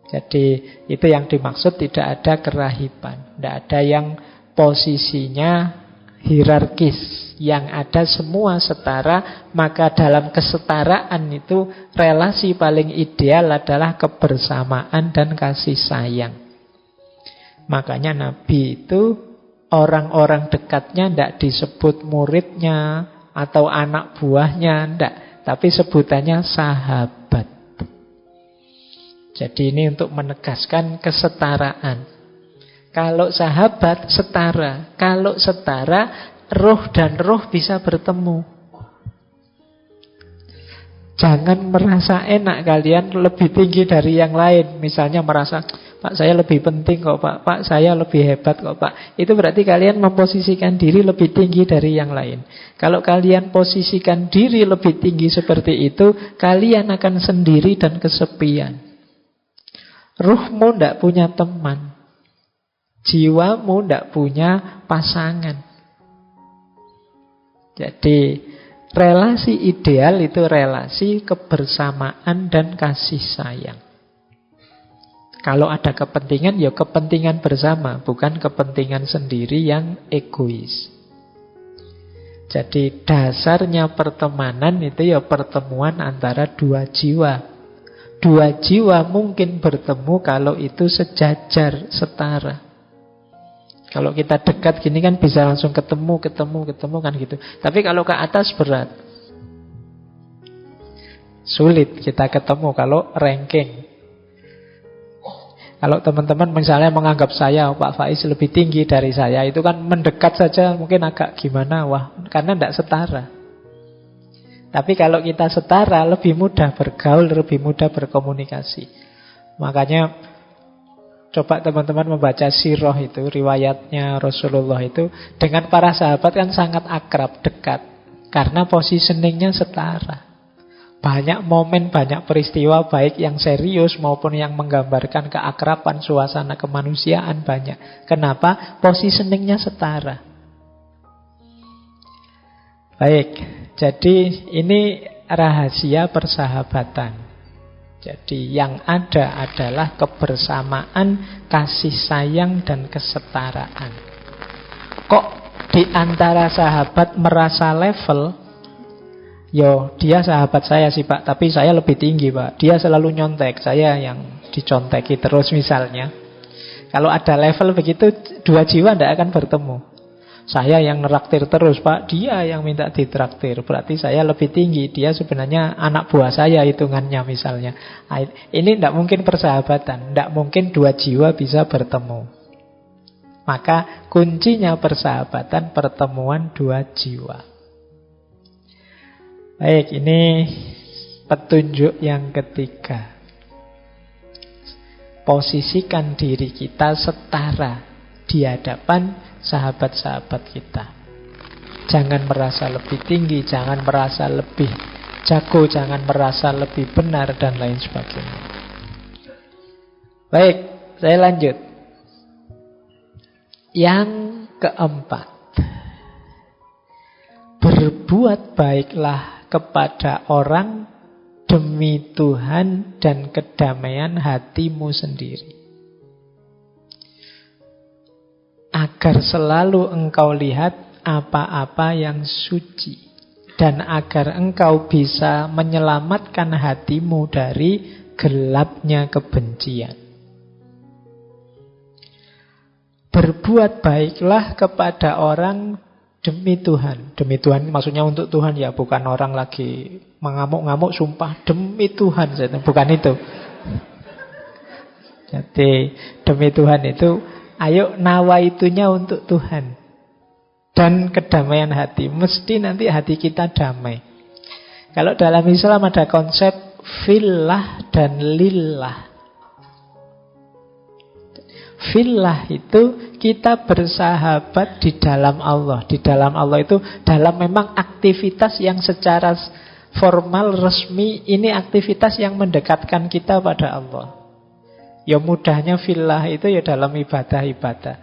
Jadi itu yang dimaksud tidak ada kerahiban, tidak ada yang posisinya hierarkis. Yang ada semua setara, maka dalam kesetaraan itu relasi paling ideal adalah kebersamaan dan kasih sayang. Makanya Nabi itu orang-orang dekatnya tidak disebut muridnya atau anak buahnya, tidak, tapi sebutannya sahabat. Jadi ini untuk menegaskan kesetaraan. Kalau sahabat setara, kalau setara roh dan roh bisa bertemu. Jangan merasa enak kalian lebih tinggi dari yang lain. Misalnya merasa, Pak saya lebih penting kok Pak, Pak saya lebih hebat kok Pak. Itu berarti kalian memposisikan diri lebih tinggi dari yang lain. Kalau kalian posisikan diri lebih tinggi seperti itu, kalian akan sendiri dan kesepian. Ruhmu tidak punya teman, jiwamu tidak punya pasangan. Jadi relasi ideal itu relasi kebersamaan dan kasih sayang. Kalau ada kepentingan, ya kepentingan bersama, bukan kepentingan sendiri yang egois. Jadi dasarnya pertemanan itu ya pertemuan antara dua jiwa. Dua jiwa mungkin bertemu kalau itu sejajar, setara. Kalau kita dekat gini kan bisa langsung ketemu kan gitu. Tapi kalau ke atas berat. Sulit kita ketemu kalau ranking. Kalau teman-teman misalnya menganggap saya, Pak Faiz lebih tinggi dari saya, itu kan mendekat saja mungkin agak gimana, karena tidak setara. Tapi kalau kita setara, lebih mudah bergaul, lebih mudah berkomunikasi. Makanya coba teman-teman membaca sirah itu, riwayatnya Rasulullah itu, dengan para sahabat kan sangat akrab, dekat. Karena positioningnya setara. Banyak momen, banyak peristiwa, baik yang serius maupun yang menggambarkan keakraban, suasana kemanusiaan banyak. Kenapa? Positioningnya setara. Baik, jadi ini rahasia persahabatan. Jadi yang ada adalah kebersamaan, kasih sayang, dan kesetaraan. Kok di antara sahabat merasa level? Yo, dia sahabat saya sih Pak, tapi saya lebih tinggi Pak. Dia selalu nyontek, saya yang diconteki terus misalnya. Kalau ada level begitu, dua jiwa tidak akan bertemu. Saya yang neraktir terus Pak, dia yang minta ditraktir. Berarti saya lebih tinggi, dia sebenarnya anak buah saya hitungannya misalnya. Ini tidak mungkin persahabatan, tidak mungkin dua jiwa bisa bertemu. Maka kuncinya persahabatan, pertemuan dua jiwa. Baik, ini petunjuk yang ketiga. Posisikan diri kita setara di hadapan sahabat-sahabat kita. Jangan merasa lebih tinggi, jangan merasa lebih jago, jangan merasa lebih benar, dan lain sebagainya. Baik, saya lanjut. Yang keempat, berbuat baiklah kepada orang demi Tuhan dan kedamaian hatimu sendiri, agar selalu engkau lihat apa-apa yang suci, dan agar engkau bisa menyelamatkan hatimu dari gelapnya kebencian. Berbuat baiklah kepada orang demi Tuhan. Demi Tuhan maksudnya untuk Tuhan ya, bukan orang lagi mengamuk-ngamuk sumpah demi Tuhan, bukan itu. Jadi demi Tuhan itu ayo nawaitunya untuk Tuhan dan kedamaian hati. Mesti nanti hati kita damai. Kalau dalam Islam ada konsep fillah dan lillah. Fillah itu kita bersahabat di dalam Allah. Di dalam Allah itu dalam memang aktivitas yang secara formal, resmi, ini aktivitas yang mendekatkan kita pada Allah. Ya mudahnya fillah itu ya dalam ibadah-ibadah.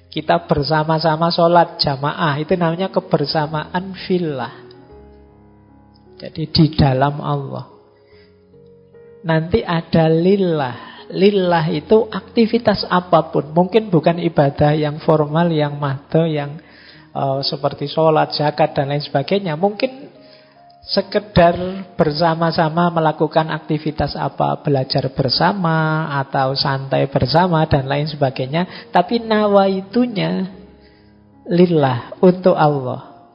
Kita bersama-sama sholat jamaah, itu namanya kebersamaan fillah. Jadi di dalam Allah. Nanti ada lillah. Lillah itu aktivitas apapun. Mungkin bukan ibadah yang formal, yang mahdo, yang seperti sholat, zakat, dan lain sebagainya. Mungkin sekedar bersama-sama melakukan aktivitas apa, belajar bersama, atau santai bersama, dan lain sebagainya. Tapi nawaitunya lillah, untuk Allah.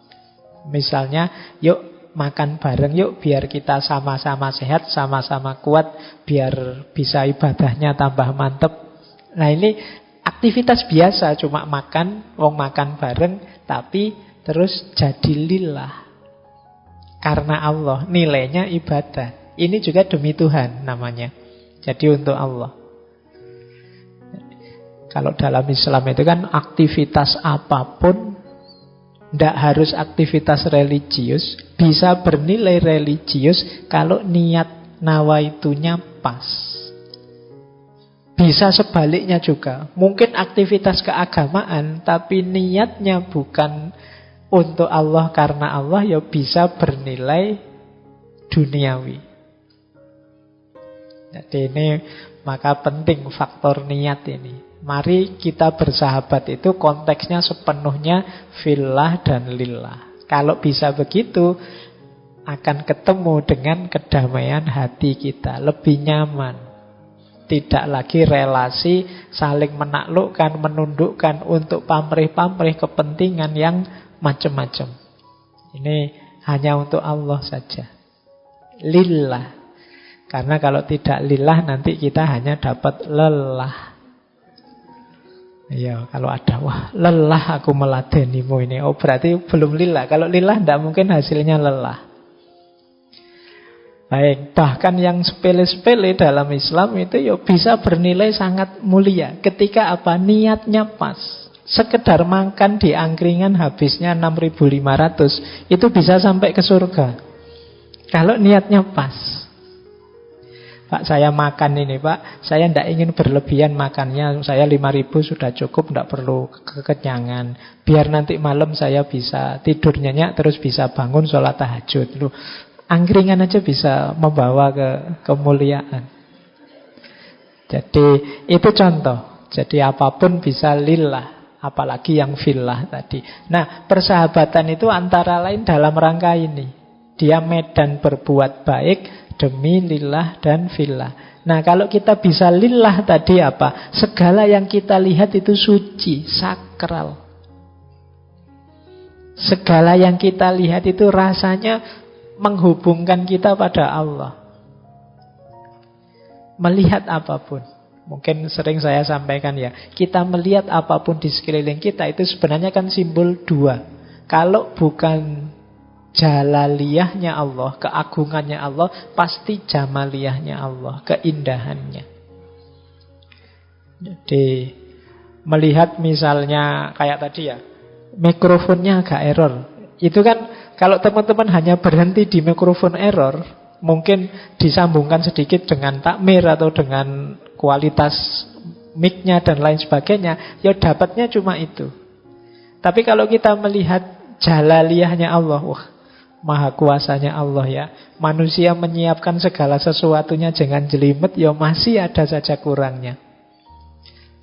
Misalnya, yuk makan bareng yuk, biar kita sama-sama sehat, sama-sama kuat, biar bisa ibadahnya tambah mantep. Nah ini aktivitas biasa, cuma makan, wong makan bareng, tapi terus jadi lillah. Karena Allah, nilainya ibadah. Ini juga demi Tuhan namanya. Jadi untuk Allah. Kalau dalam Islam itu kan aktivitas apapun, tidak harus aktivitas religius, bisa bernilai religius kalau niat nawaitunya pas. Bisa sebaliknya juga. Mungkin aktivitas keagamaan, tapi niatnya bukan untuk Allah karena Allah, ya bisa bernilai duniawi. Jadi ini maka penting faktor niat ini. Mari kita bersahabat itu konteksnya sepenuhnya fillah dan lillah. Kalau bisa begitu, akan ketemu dengan kedamaian hati kita, lebih nyaman. Tidak lagi relasi saling menaklukkan, menundukkan untuk pamrih-pamrih kepentingan yang macam-macam. Ini hanya untuk Allah saja. Lillah. Karena kalau tidak lillah nanti kita hanya dapat lelah. Ya, kalau ada, wah lelah aku meladenimu ini, oh berarti belum lillah. Kalau lillah tidak mungkin hasilnya lelah. Baik, bahkan yang sepele-sepele dalam Islam itu ya bisa bernilai sangat mulia. Ketika apa? Niatnya pas. Sekedar makan di angkringan habisnya 6.500, itu bisa sampai ke surga. Kalau niatnya pas. Pak, saya makan ini, Pak. Saya tidak ingin berlebihan makannya. Saya 5.000 sudah cukup, tidak perlu kekenyangan. Biar nanti malam saya bisa tidur nyenyak, terus bisa bangun sholat tahajud. Loh, angkringan aja bisa membawa ke kemuliaan. Jadi itu contoh. Jadi apapun bisa lillah, apalagi yang fillah tadi. Nah, persahabatan itu antara lain dalam rangka ini. Dia medan berbuat baik demi lillah dan fillah. Nah, kalau kita bisa lillah tadi apa? Segala yang kita lihat itu suci, sakral. Segala yang kita lihat itu rasanya menghubungkan kita pada Allah. Melihat apapun, mungkin sering saya sampaikan ya, kita melihat apapun di sekeliling kita itu sebenarnya kan simbol dua. Kalau bukan jalaliyahnya Allah, keagungannya Allah, pasti jamaliyahnya Allah, keindahannya. Jadi melihat misalnya kayak tadi ya, mikrofonnya agak error. Itu kan kalau teman-teman hanya berhenti di mikrofon error, mungkin disambungkan sedikit dengan takmir atau dengan kualitas mic-nya dan lain sebagainya, ya dapatnya cuma itu. Tapi kalau kita melihat jalaliyahnya Allah, wah, maha kuasanya Allah ya. Manusia menyiapkan segala sesuatunya dengan jelimet, ya masih ada saja kurangnya.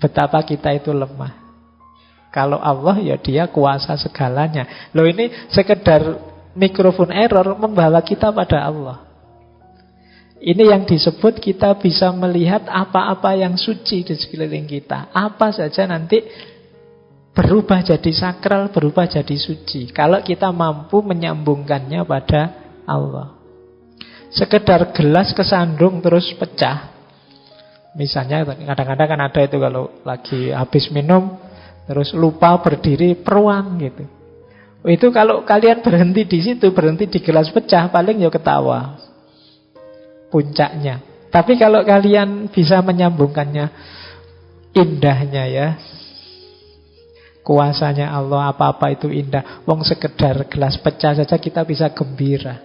Betapa kita itu lemah. Kalau Allah ya dia kuasa segalanya. Loh, ini sekedar mikrofon error membawa kita pada Allah. Ini yang disebut kita bisa melihat apa-apa yang suci di sekeliling kita. Apa saja nanti berubah jadi sakral, berubah jadi suci. Kalau kita mampu menyambungkannya pada Allah. Sekedar gelas kesandung terus pecah. Misalnya kadang-kadang kan ada itu kalau lagi habis minum terus lupa berdiri peruang gitu. Itu kalau kalian berhenti di situ, berhenti di gelas pecah, paling ya ketawa. Puncaknya. Tapi kalau kalian bisa menyambungkannya, indahnya ya, kuasanya Allah, apa-apa itu indah. Wong sekedar gelas pecah saja kita bisa gembira.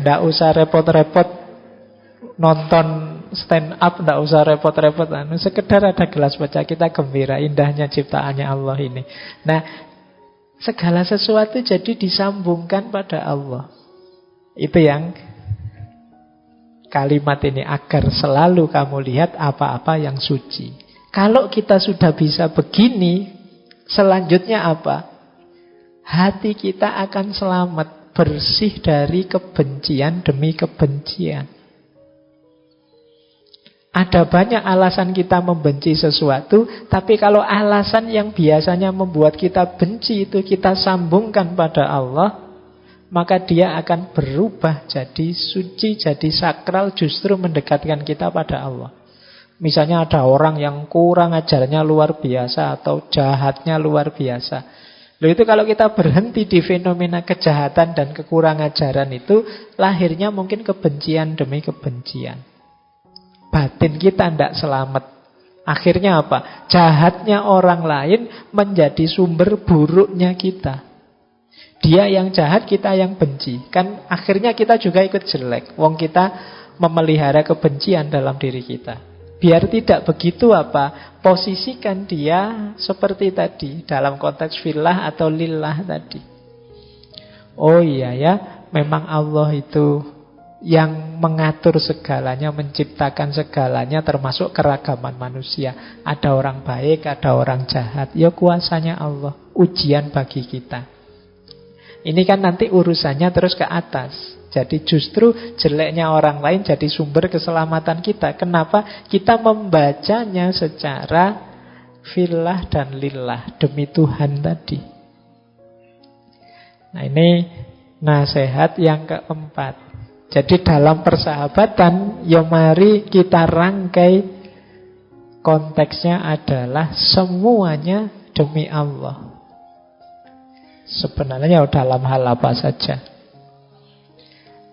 Nggak usah repot-repot nonton stand up, nggak usah repot-repot. Sekedar ada gelas pecah kita gembira. Indahnya ciptaannya Allah ini. Nah, segala sesuatu jadi disambungkan pada Allah. Itu yang kalimat ini, agar selalu kamu lihat apa-apa yang suci. Kalau kita sudah bisa begini, selanjutnya apa? Hati kita akan selamat, bersih dari kebencian demi kebencian. Ada banyak alasan kita membenci sesuatu, tapi kalau alasan yang biasanya membuat kita benci itu kita sambungkan pada Allah, maka dia akan berubah jadi suci, jadi sakral, justru mendekatkan kita pada Allah. Misalnya ada orang yang kurang ajarnya luar biasa atau jahatnya luar biasa. Loh, itu kalau kita berhenti di fenomena kejahatan dan kekurang ajaran itu, lahirnya mungkin kebencian demi kebencian. Batin kita tidak selamat. Akhirnya apa? Jahatnya orang lain menjadi sumber buruknya kita. Dia yang jahat, kita yang benci. Kan akhirnya kita juga ikut jelek. Wong kita memelihara kebencian dalam diri kita. Biar tidak begitu apa? Posisikan dia seperti tadi, dalam konteks fillah atau lillah tadi. Oh iya ya, memang Allah itu yang mengatur segalanya, menciptakan segalanya, termasuk keragaman manusia. Ada orang baik, ada orang jahat. Ya kuasanya Allah, ujian bagi kita. Ini kan nanti urusannya terus ke atas. Jadi justru jeleknya orang lain jadi sumber keselamatan kita. Kenapa? Kita membacanya secara fillah dan lillah, demi Tuhan tadi. Nah, ini nasihat yang keempat. Jadi dalam persahabatan, ya mari kita rangkai konteksnya adalah semuanya demi Allah. Sebenarnya dalam hal apa saja.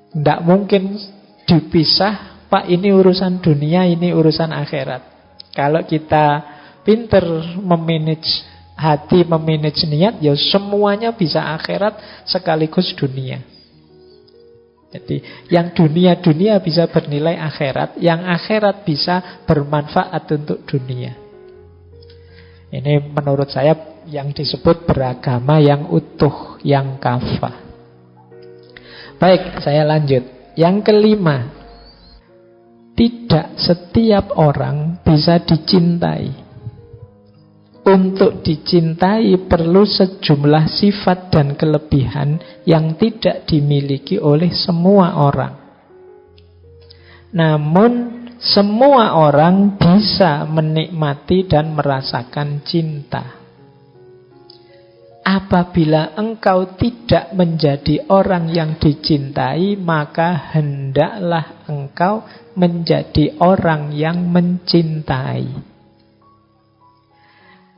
Tidak mungkin dipisah, Pak, ini urusan dunia, ini urusan akhirat. Kalau kita pinter memanage hati, memanage niat, ya semuanya bisa akhirat sekaligus dunia. Jadi yang dunia-dunia bisa bernilai akhirat, yang akhirat bisa bermanfaat untuk dunia. Ini menurut saya yang disebut beragama yang utuh, yang kafah. Baik, saya lanjut. Yang kelima, tidak setiap orang bisa dicintai. Untuk dicintai perlu sejumlah sifat dan kelebihan yang tidak dimiliki oleh semua orang. Namun semua orang bisa menikmati dan merasakan cinta. Apabila engkau tidak menjadi orang yang dicintai, maka hendaklah engkau menjadi orang yang mencintai.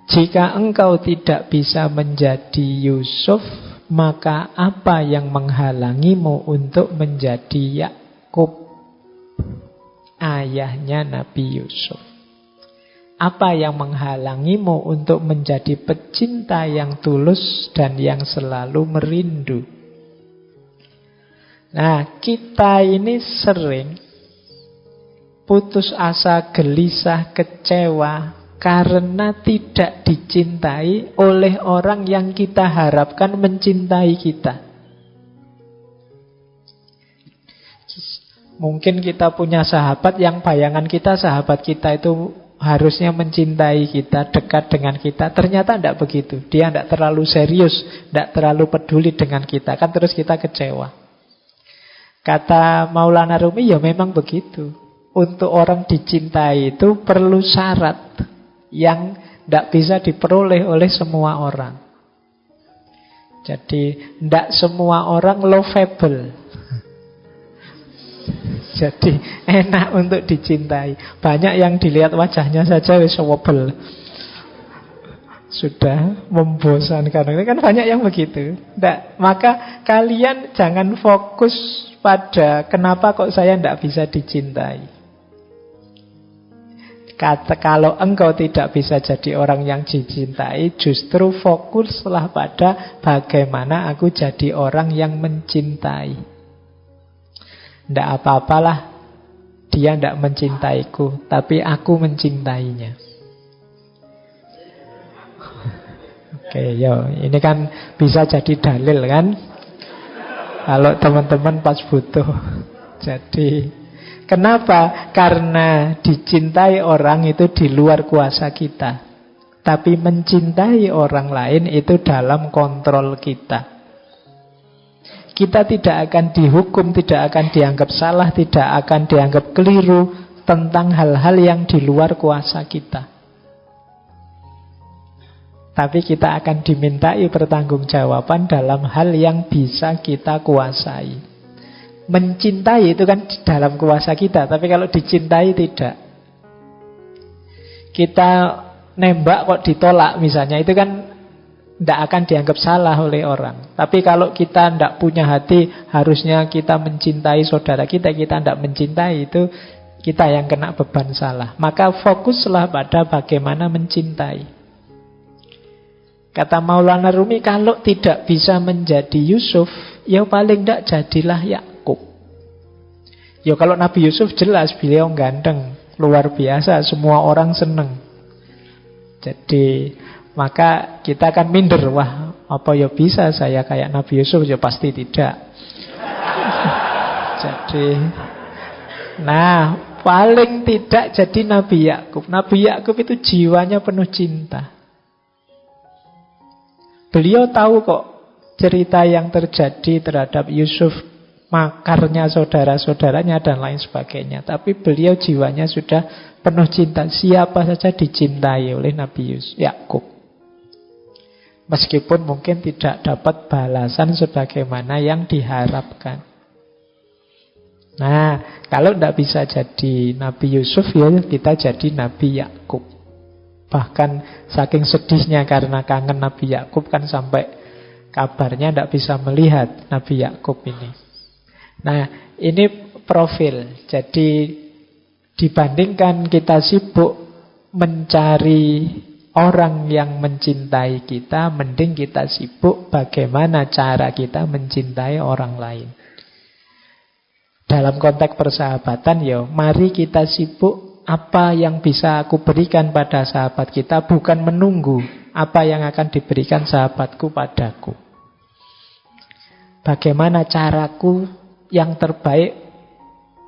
Jika engkau tidak bisa menjadi Yusuf, maka apa yang menghalangimu untuk menjadi Yakub, ayahnya Nabi Yusuf? Apa yang menghalangimu untuk menjadi pecinta yang tulus dan yang selalu merindu? Nah, kita ini sering putus asa, gelisah, kecewa karena tidak dicintai oleh orang yang kita harapkan mencintai kita. Mungkin kita punya sahabat yang bayangan kita, sahabat kita itu harusnya mencintai kita, dekat dengan kita. Ternyata tidak begitu. Dia tidak terlalu serius, tidak terlalu peduli dengan kita. Kan terus kita kecewa. Kata Maulana Rumi, ya memang begitu. Untuk orang dicintai itu perlu syarat yang tidak bisa diperoleh oleh semua orang. Jadi tidak semua orang lovable. Jadi enak untuk dicintai. Banyak yang dilihat wajahnya saja wis wobel, sudah membosankan. Ini kan banyak yang begitu. Maka kalian jangan fokus pada kenapa kok saya tidak bisa dicintai. Kalau engkau tidak bisa jadi orang yang dicintai, justru fokuslah pada bagaimana aku jadi orang yang mencintai. Tidak apa-apalah dia tidak mencintaiku, tapi aku mencintainya. Oke, yo, ini kan bisa jadi dalil kan? Kalau teman-teman pas butuh. Jadi kenapa? Karena dicintai orang itu di luar kuasa kita. Tapi mencintai orang lain itu dalam kontrol kita. Kita tidak akan dihukum, tidak akan dianggap salah, tidak akan dianggap keliru tentang hal-hal yang di luar kuasa kita. Tapi kita akan dimintai pertanggungjawaban dalam hal yang bisa kita kuasai. Mencintai itu kan dalam kuasa kita, tapi kalau dicintai tidak. Kita nembak kok ditolak misalnya, itu kan tidak akan dianggap salah oleh orang. Tapi kalau kita tidak punya hati, harusnya kita mencintai saudara kita, kita tidak mencintai, itu kita yang kena beban salah. Maka fokuslah pada bagaimana mencintai. Kata Maulana Rumi, kalau tidak bisa menjadi Yusuf, ya paling tidak jadilah Yakub. Ya kalau Nabi Yusuf jelas beliau ganteng, luar biasa, semua orang senang. Jadi maka kita akan minder, wah apa ya bisa saya kayak Nabi Yusuf? Ya pasti tidak. Jadi, nah paling tidak jadi Nabi Yakub. Nabi Yakub itu jiwanya penuh cinta. Beliau tahu kok cerita yang terjadi terhadap Yusuf, makarnya saudara-saudaranya dan lain sebagainya. Tapi beliau jiwanya sudah penuh cinta. Siapa saja dicintai oleh Nabi Yakub. Meskipun mungkin tidak dapat balasan sebagaimana yang diharapkan. Nah, kalau tidak bisa jadi Nabi Yusuf, ya kita jadi Nabi Yakub. Bahkan saking sedihnya karena kangen Nabi Yakub kan sampai kabarnya tidak bisa melihat Nabi Yakub ini. Nah, ini profil. Jadi dibandingkan kita sibuk mencari orang yang mencintai kita, mending kita sibuk bagaimana cara kita mencintai orang lain. dalam konteks persahabatan, ya mari kita sibuk apa yang bisa aku berikan pada sahabat kita, bukan menunggu apa yang akan diberikan sahabatku padaku. Bagaimana caraku yang terbaik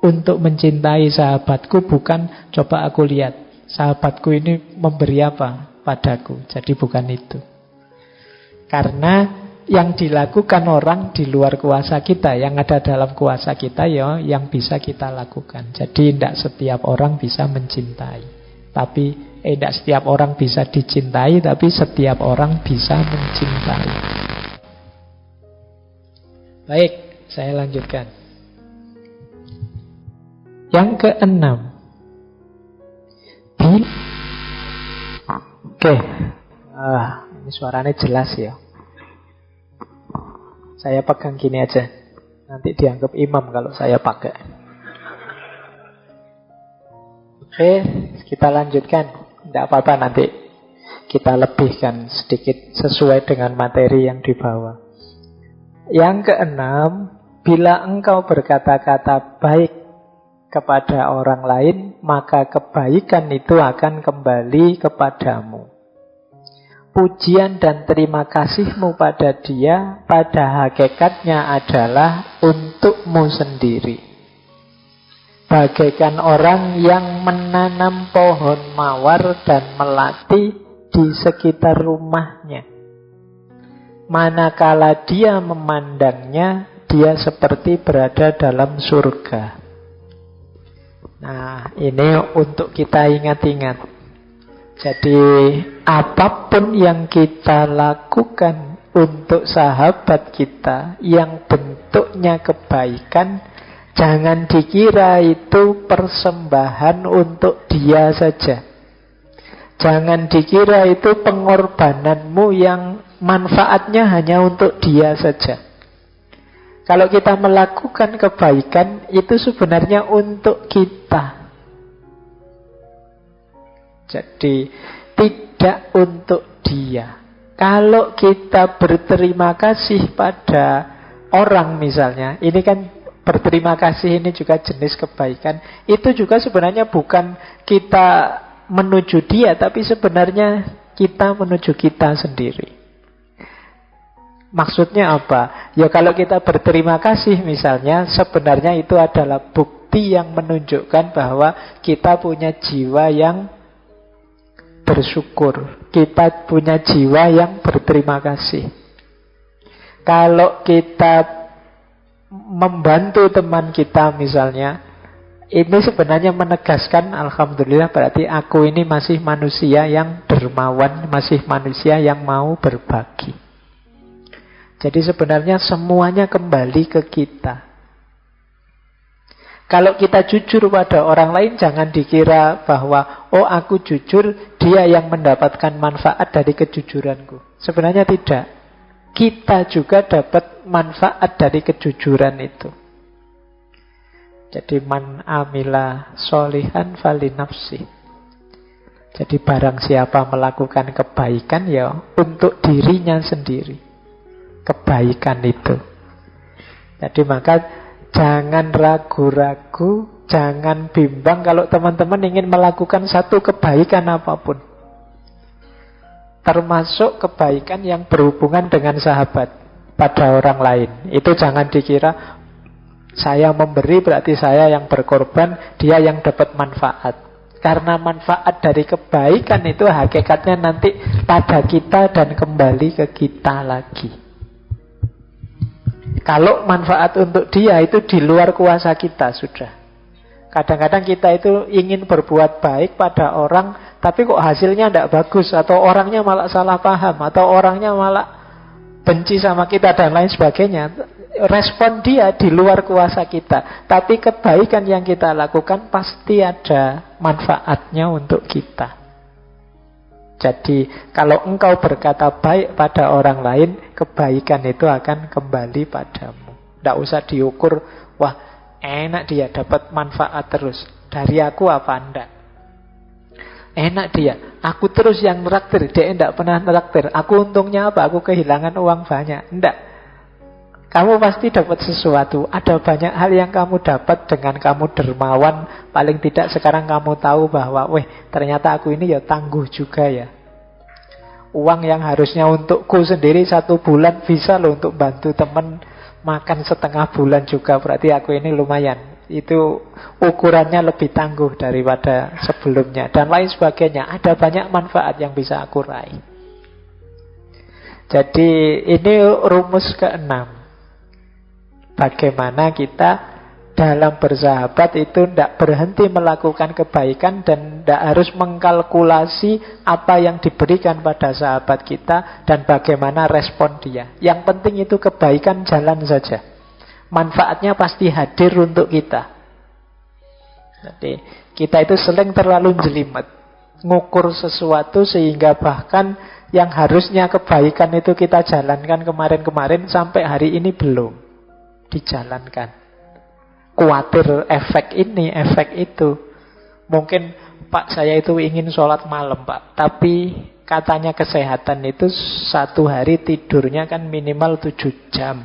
untuk mencintai sahabatku, bukan coba aku lihat sahabatku ini memberi apa padaku. Jadi bukan itu. Karena yang dilakukan orang di luar kuasa kita, yang ada dalam kuasa kita, ya yang bisa kita lakukan. Jadi tidak setiap orang bisa mencintai, tapi tidak setiap orang bisa dicintai, tapi setiap orang bisa mencintai. Baik, saya lanjutkan. Yang keenam. Oke. Ini suaranya jelas ya. Saya pegang gini aja. Nanti dianggap imam kalau saya pakai. Oke, kita lanjutkan. Tidak apa-apa, nanti kita lebihkan sedikit sesuai dengan materi yang dibawa. Yang keenam, bila engkau berkata-kata baik kepada orang lain, maka kebaikan itu akan kembali kepadamu. Pujian dan terima kasihmu pada dia pada hakikatnya adalah untukmu sendiri. Bagaikan orang yang menanam pohon mawar dan melati di sekitar rumahnya. Manakala dia memandangnya, dia seperti berada dalam surga. Nah, ini untuk kita ingat-ingat. Jadi, apapun yang kita lakukan untuk sahabat kita yang bentuknya kebaikan, jangan dikira itu persembahan untuk dia saja. Jangan dikira itu pengorbananmu yang manfaatnya hanya untuk dia saja. Kalau kita melakukan kebaikan, itu sebenarnya untuk kita. Jadi, tidak untuk dia. Kalau kita berterima kasih pada orang misalnya, ini kan berterima kasih ini juga jenis kebaikan. Itu juga sebenarnya bukan kita menuju dia, tapi sebenarnya kita menuju kita sendiri. Maksudnya apa? Ya kalau kita berterima kasih misalnya, sebenarnya itu adalah bukti yang menunjukkan bahwa kita punya jiwa yang bersyukur. Kita punya jiwa yang berterima kasih. Kalau kita membantu teman kita misalnya, ini sebenarnya menegaskan alhamdulillah berarti aku ini masih manusia yang dermawan, masih manusia yang mau berbagi. Jadi sebenarnya semuanya kembali ke kita. Kalau kita jujur pada orang lain, jangan dikira bahwa oh aku jujur, dia yang mendapatkan manfaat dari kejujuranku. Sebenarnya tidak. Kita juga dapat manfaat dari kejujuran itu. Jadi man amila sholihan fali nafsi. Jadi barang siapa melakukan kebaikan, ya untuk dirinya sendiri. Kebaikan itu. Jadi maka jangan ragu-ragu, jangan bimbang kalau teman-teman ingin melakukan satu kebaikan apapun. Termasuk kebaikan yang berhubungan dengan sahabat pada orang lain. Itu jangan dikira saya memberi berarti saya yang berkorban, dia yang dapat manfaat. Karena manfaat dari kebaikan itu hakikatnya nanti pada kita dan kembali ke kita lagi. Kalau manfaat untuk dia itu di luar kuasa kita sudah. Kadang-kadang kita itu ingin berbuat baik pada orang, tapi kok hasilnya tidak bagus, atau orangnya malah salah paham, atau orangnya malah benci sama kita dan lain sebagainya. Respon dia di luar kuasa kita. Tapi kebaikan yang kita lakukan pasti ada manfaatnya untuk kita. Jadi kalau engkau berkata baik pada orang lain, kebaikan itu akan kembali padamu. Tidak usah diukur, wah enak dia dapat manfaat terus. Dari aku apa enggak? Enak dia, aku terus yang neraktir, dia tidak pernah neraktir. Aku untungnya apa? Aku kehilangan uang banyak. Enggak. Kamu pasti dapat sesuatu. Ada banyak hal yang kamu dapat dengan kamu dermawan. Paling tidak sekarang kamu tahu bahwa, weh, ternyata aku ini ya tangguh juga ya. Uang yang harusnya untukku sendiri 1 bulan bisa loh untuk bantu teman makan setengah bulan juga. Berarti aku ini lumayan. Itu ukurannya lebih tangguh daripada sebelumnya. Dan lain sebagainya. Ada banyak manfaat yang bisa aku raih. Jadi ini rumus ke-6. Bagaimana kita dalam bersahabat itu tidak berhenti melakukan kebaikan dan tidak harus mengkalkulasi apa yang diberikan pada sahabat kita dan bagaimana respon dia. Yang penting itu kebaikan jalan saja. Manfaatnya pasti hadir untuk kita. Jadi kita itu sering terlalu jelimet, ngukur sesuatu sehingga bahkan yang harusnya kebaikan itu kita jalankan kemarin-kemarin sampai hari ini belum dijalankan. Kuatir efek ini, efek itu. Mungkin Pak saya itu ingin sholat malam Pak, tapi katanya kesehatan itu 1 hari tidurnya kan minimal 7 jam.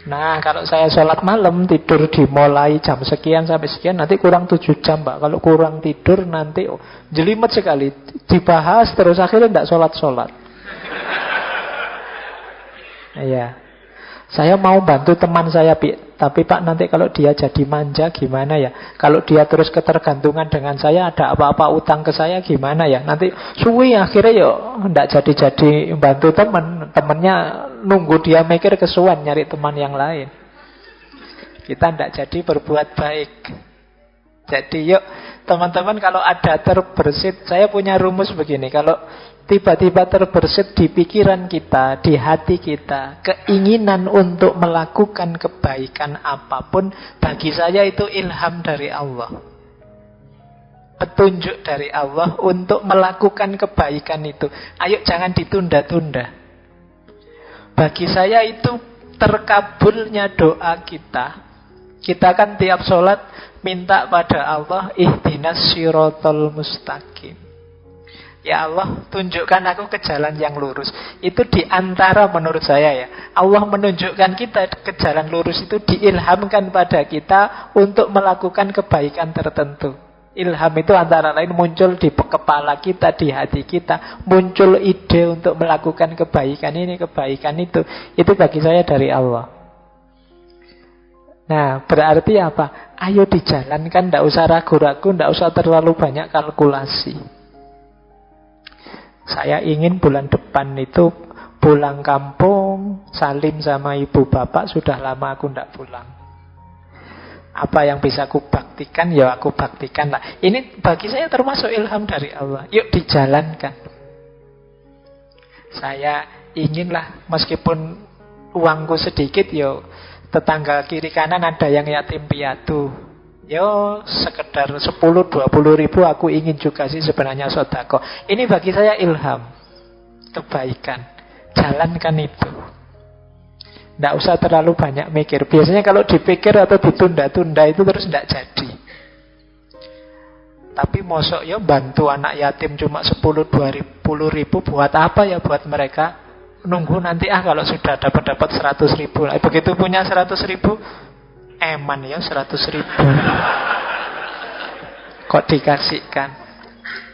Nah kalau saya sholat malam, tidur dimulai jam sekian sampai sekian, nanti kurang 7 jam Pak. Kalau kurang tidur nanti jelimet sekali. Dibahas terus akhirnya tidak sholat-sholat. Iya. Saya mau bantu teman saya, tapi Pak nanti kalau dia jadi manja gimana ya? Kalau dia terus ketergantungan dengan saya, ada apa-apa utang ke saya gimana ya? Nanti suwi akhirnya ya tidak jadi-jadi bantu temannya nunggu dia mikir kesuwen nyari teman yang lain. Kita tidak jadi berbuat baik. Jadi yuk teman-teman kalau ada terbersit, saya punya rumus begini, kalau tiba-tiba terbersit di pikiran kita, di hati kita, keinginan untuk melakukan kebaikan apapun, bagi saya itu ilham dari Allah. Petunjuk dari Allah untuk melakukan kebaikan itu. Ayo jangan ditunda-tunda. Bagi saya itu terkabulnya doa kita. Kita kan tiap sholat minta pada Allah, ihdinas siratal mustaqim. Ya Allah, tunjukkan aku ke jalan yang lurus. Itu diantara menurut saya ya, Allah menunjukkan kita ke jalan lurus itu diilhamkan pada kita untuk melakukan kebaikan tertentu. Ilham itu antara lain muncul di kepala kita, di hati kita, muncul ide untuk melakukan kebaikan ini, kebaikan itu. Itu bagi saya dari Allah. Nah, berarti apa? Ayo dijalankan, tidak usah ragu-ragu, tidak usah terlalu banyak kalkulasi. Saya ingin bulan depan itu pulang kampung, salim sama ibu bapak, sudah lama aku tidak pulang. Apa yang bisa aku baktikan, ya aku baktikan lah. Ini bagi saya termasuk ilham dari Allah. Yuk dijalankan. Saya inginlah meskipun uangku sedikit, yo tetangga kiri kanan ada yang yatim piatu. Yo sekedar 10-20 ribu aku ingin juga sih sebenarnya sedekah. Ini bagi saya ilham, kebaikan. Jalankan itu. Tidak usah terlalu banyak mikir. Biasanya kalau dipikir atau ditunda-tunda itu terus tidak jadi. Tapi mosok ya bantu anak yatim cuma 10-20 ribu buat apa ya buat mereka? Nunggu nanti kalau sudah dapat 100 ribu. Begitu punya 100 ribu, eman ya 100 ribu kok dikasihkan,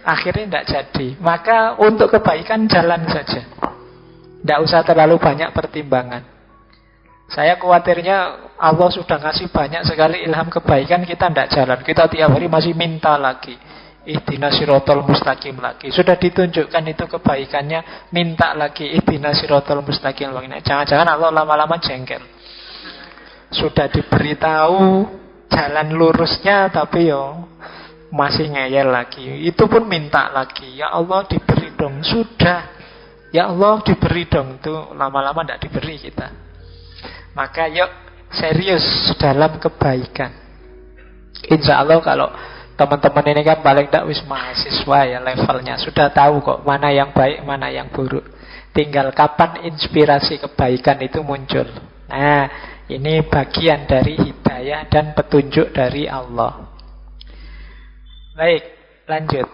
akhirnya tidak jadi. Maka untuk kebaikan jalan saja, tidak usah terlalu banyak pertimbangan. Saya khawatirnya Allah sudah ngasih banyak sekali ilham kebaikan, kita tidak jalan, kita tiap hari masih minta lagi, ihdinas siratal mustaqim lagi. Sudah ditunjukkan itu kebaikannya, minta lagi ihdinas siratal mustaqim lagi. Jangan-jangan Allah lama-lama jengkel. Sudah diberitahu jalan lurusnya, tapi yo masih ngeyel lagi. Itu pun minta lagi. Ya Allah diberi dong. Sudah. Ya Allah diberi dong. Itu lama-lama tidak diberi kita. Maka yuk serius dalam kebaikan. Insya Allah kalau teman-teman ini kan paling tidak wis mahasiswa ya levelnya, sudah tahu kok mana yang baik, mana yang buruk. Tinggal kapan inspirasi kebaikan itu muncul. Nah, ini bagian dari hidayah dan petunjuk dari Allah. Baik, lanjut.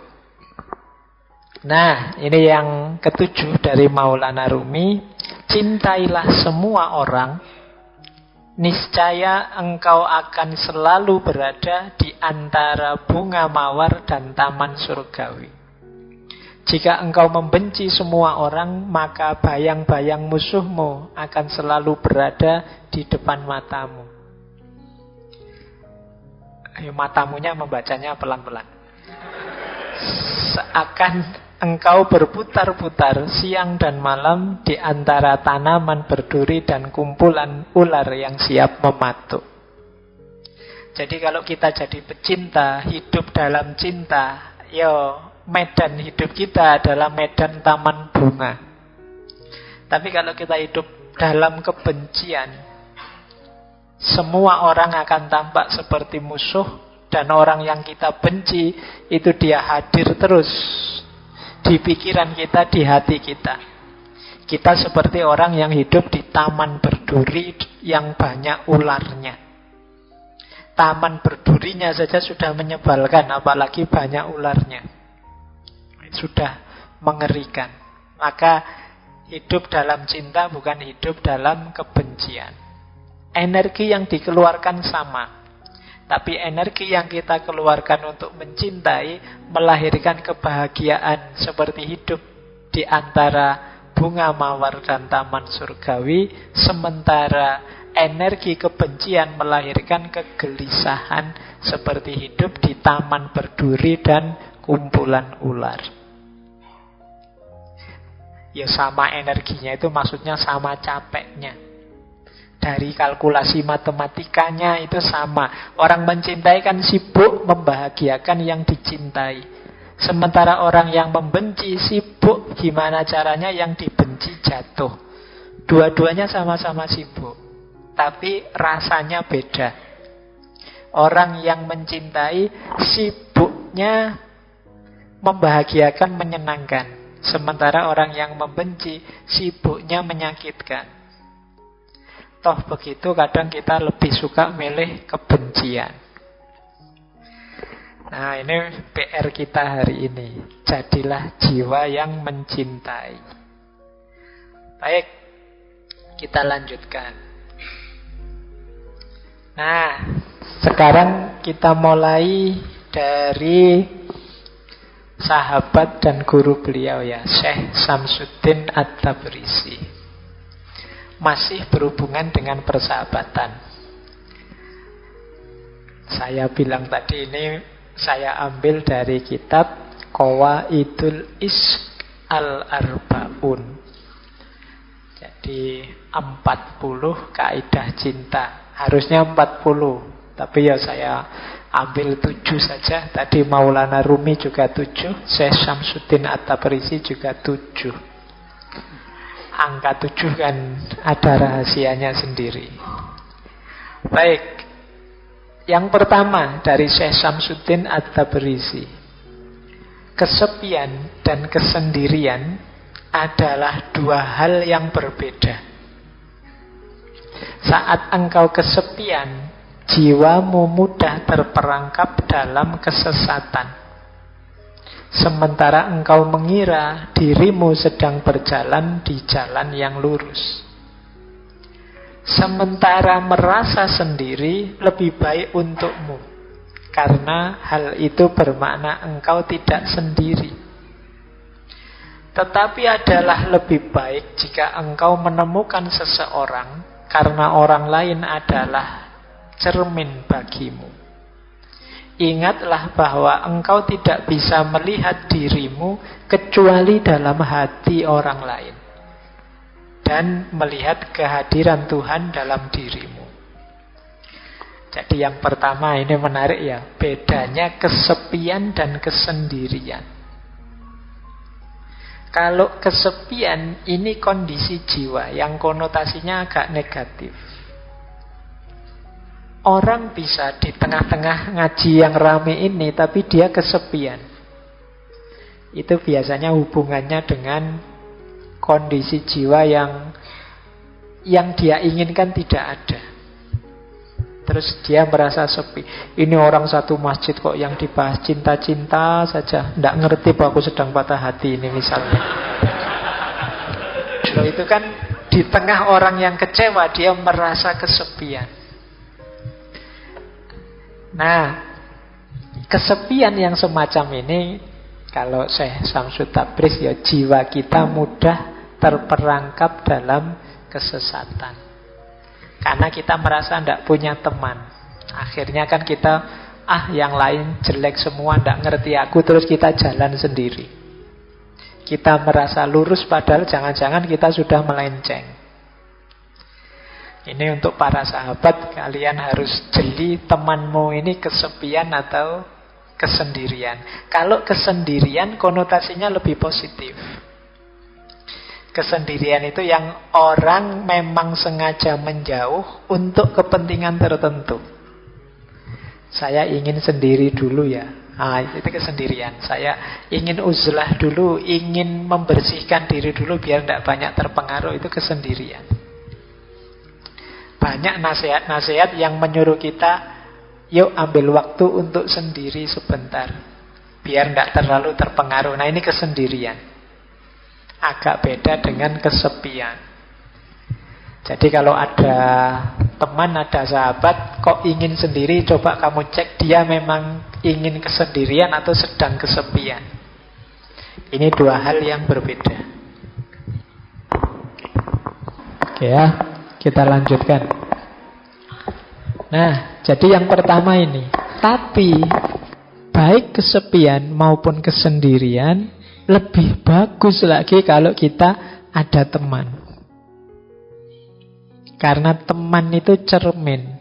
Nah, ini yang ke-7 dari Maulana Rumi. Cintailah semua orang niscaya engkau akan selalu berada di antara bunga mawar dan taman surgawi. Jika engkau membenci semua orang, maka bayang-bayang musuhmu akan selalu berada di depan matamu. Matamunya membacanya pelan-pelan. Seakan engkau berputar-putar siang dan malam di antara tanaman berduri dan kumpulan ular yang siap mematuk. Jadi kalau kita jadi pecinta, hidup dalam cinta, medan hidup kita adalah medan taman bunga. Tapi kalau kita hidup dalam kebencian, semua orang akan tampak seperti musuh, dan orang yang kita benci itu dia hadir terus di pikiran kita, di hati kita. Kita seperti orang yang hidup di taman berduri yang banyak ularnya. Taman berdurinya saja sudah menyebalkan, apalagi banyak ularnya. Sudah mengerikan. Maka hidup dalam cinta bukan hidup dalam kebencian. Energi yang dikeluarkan sama, tapi energi yang kita keluarkan untuk mencintai melahirkan kebahagiaan seperti hidup di antara bunga mawar dan taman surgawi, sementara energi kebencian melahirkan kegelisahan seperti hidup di taman berduri dan kumpulan ular. Ya sama energinya itu maksudnya sama capeknya. Dari kalkulasi matematikanya itu sama. Orang mencintai kan sibuk membahagiakan yang dicintai. Sementara orang yang membenci sibuk gimana caranya yang dibenci jatuh. Dua-duanya sama-sama sibuk, tapi rasanya beda. Orang yang mencintai sibuknya membahagiakan, menyenangkan. Sementara orang yang membenci sibuknya menyakitkan. Toh begitu kadang kita lebih suka milih kebencian. Nah ini PR kita hari ini. Jadilah jiwa yang mencintai. Baik, kita lanjutkan. Nah, sekarang kita mulai dari sahabat dan guru beliau ya, Syekh Syamsuddin At-Tabrisi. Masih berhubungan dengan persahabatan. Saya bilang tadi ini saya ambil dari kitab Qawaidul Ishq Al-Arbaun. Jadi 40 kaidah cinta. Harusnya 40, tapi ya saya ambil 7 saja. Tadi Maulana Rumi juga 7, Syekh Syamsuddin At-Tabrisi juga 7. Angka 7 kan ada rahasianya sendiri. Baik, yang pertama dari Syekh Syamsuddin At-Tabrisi, kesepian dan kesendirian adalah dua hal yang berbeda. Saat engkau kesepian, jiwamu mudah terperangkap dalam kesesatan. Sementara engkau mengira dirimu sedang berjalan di jalan yang lurus. Sementara merasa sendiri lebih baik untukmu, karena hal itu bermakna engkau tidak sendiri. Tetapi adalah lebih baik jika engkau menemukan seseorang, karena orang lain adalah cermin bagimu. Ingatlah bahwa engkau tidak bisa melihat dirimu kecuali dalam hati orang lain, dan melihat kehadiran Tuhan dalam dirimu. Jadi yang pertama ini menarik ya, bedanya kesepian dan kesendirian. Kalau kesepian ini kondisi jiwa yang konotasinya agak negatif. Orang bisa di tengah-tengah ngaji yang rame ini, tapi dia kesepian. Itu biasanya hubungannya dengan kondisi jiwa yang dia inginkan tidak ada. Terus dia merasa sepi. Ini orang satu masjid kok yang dibahas cinta-cinta saja, tidak ngerti bahwa aku sedang patah hati ini misalnya. Loh, itu kan Di tengah orang yang kecewa, dia merasa kesepian. Nah, kesepian yang semacam ini, kalau Syekh Syamsul Tabriz, ya jiwa kita mudah terperangkap dalam kesesatan. Karena kita merasa tidak punya teman. Akhirnya kan kita, yang lain jelek semua, tidak ngerti aku, terus kita jalan sendiri. Kita merasa lurus padahal jangan-jangan kita sudah melenceng. Ini untuk para sahabat, kalian harus jeli temanmu ini kesepian atau kesendirian. Kalau kesendirian konotasinya lebih positif. Kesendirian itu yang orang memang sengaja menjauh untuk kepentingan tertentu. Saya ingin sendiri dulu ya. Itu kesendirian. Saya ingin uzlah dulu, ingin membersihkan diri dulu biar tidak banyak terpengaruh. Itu kesendirian. Banyak nasihat-nasihat yang menyuruh kita, yuk ambil waktu untuk sendiri sebentar, biar tidak terlalu terpengaruh. Nah, ini kesendirian. Agak beda dengan kesepian. Jadi kalau ada teman, ada sahabat kok ingin sendiri, coba kamu cek dia memang ingin kesendirian atau sedang kesepian. Ini dua hal yang berbeda. Oke ya, kita lanjutkan. Nah, jadi yang pertama ini. Tapi baik kesepian maupun kesendirian lebih bagus lagi kalau kita ada teman. Karena teman itu cermin.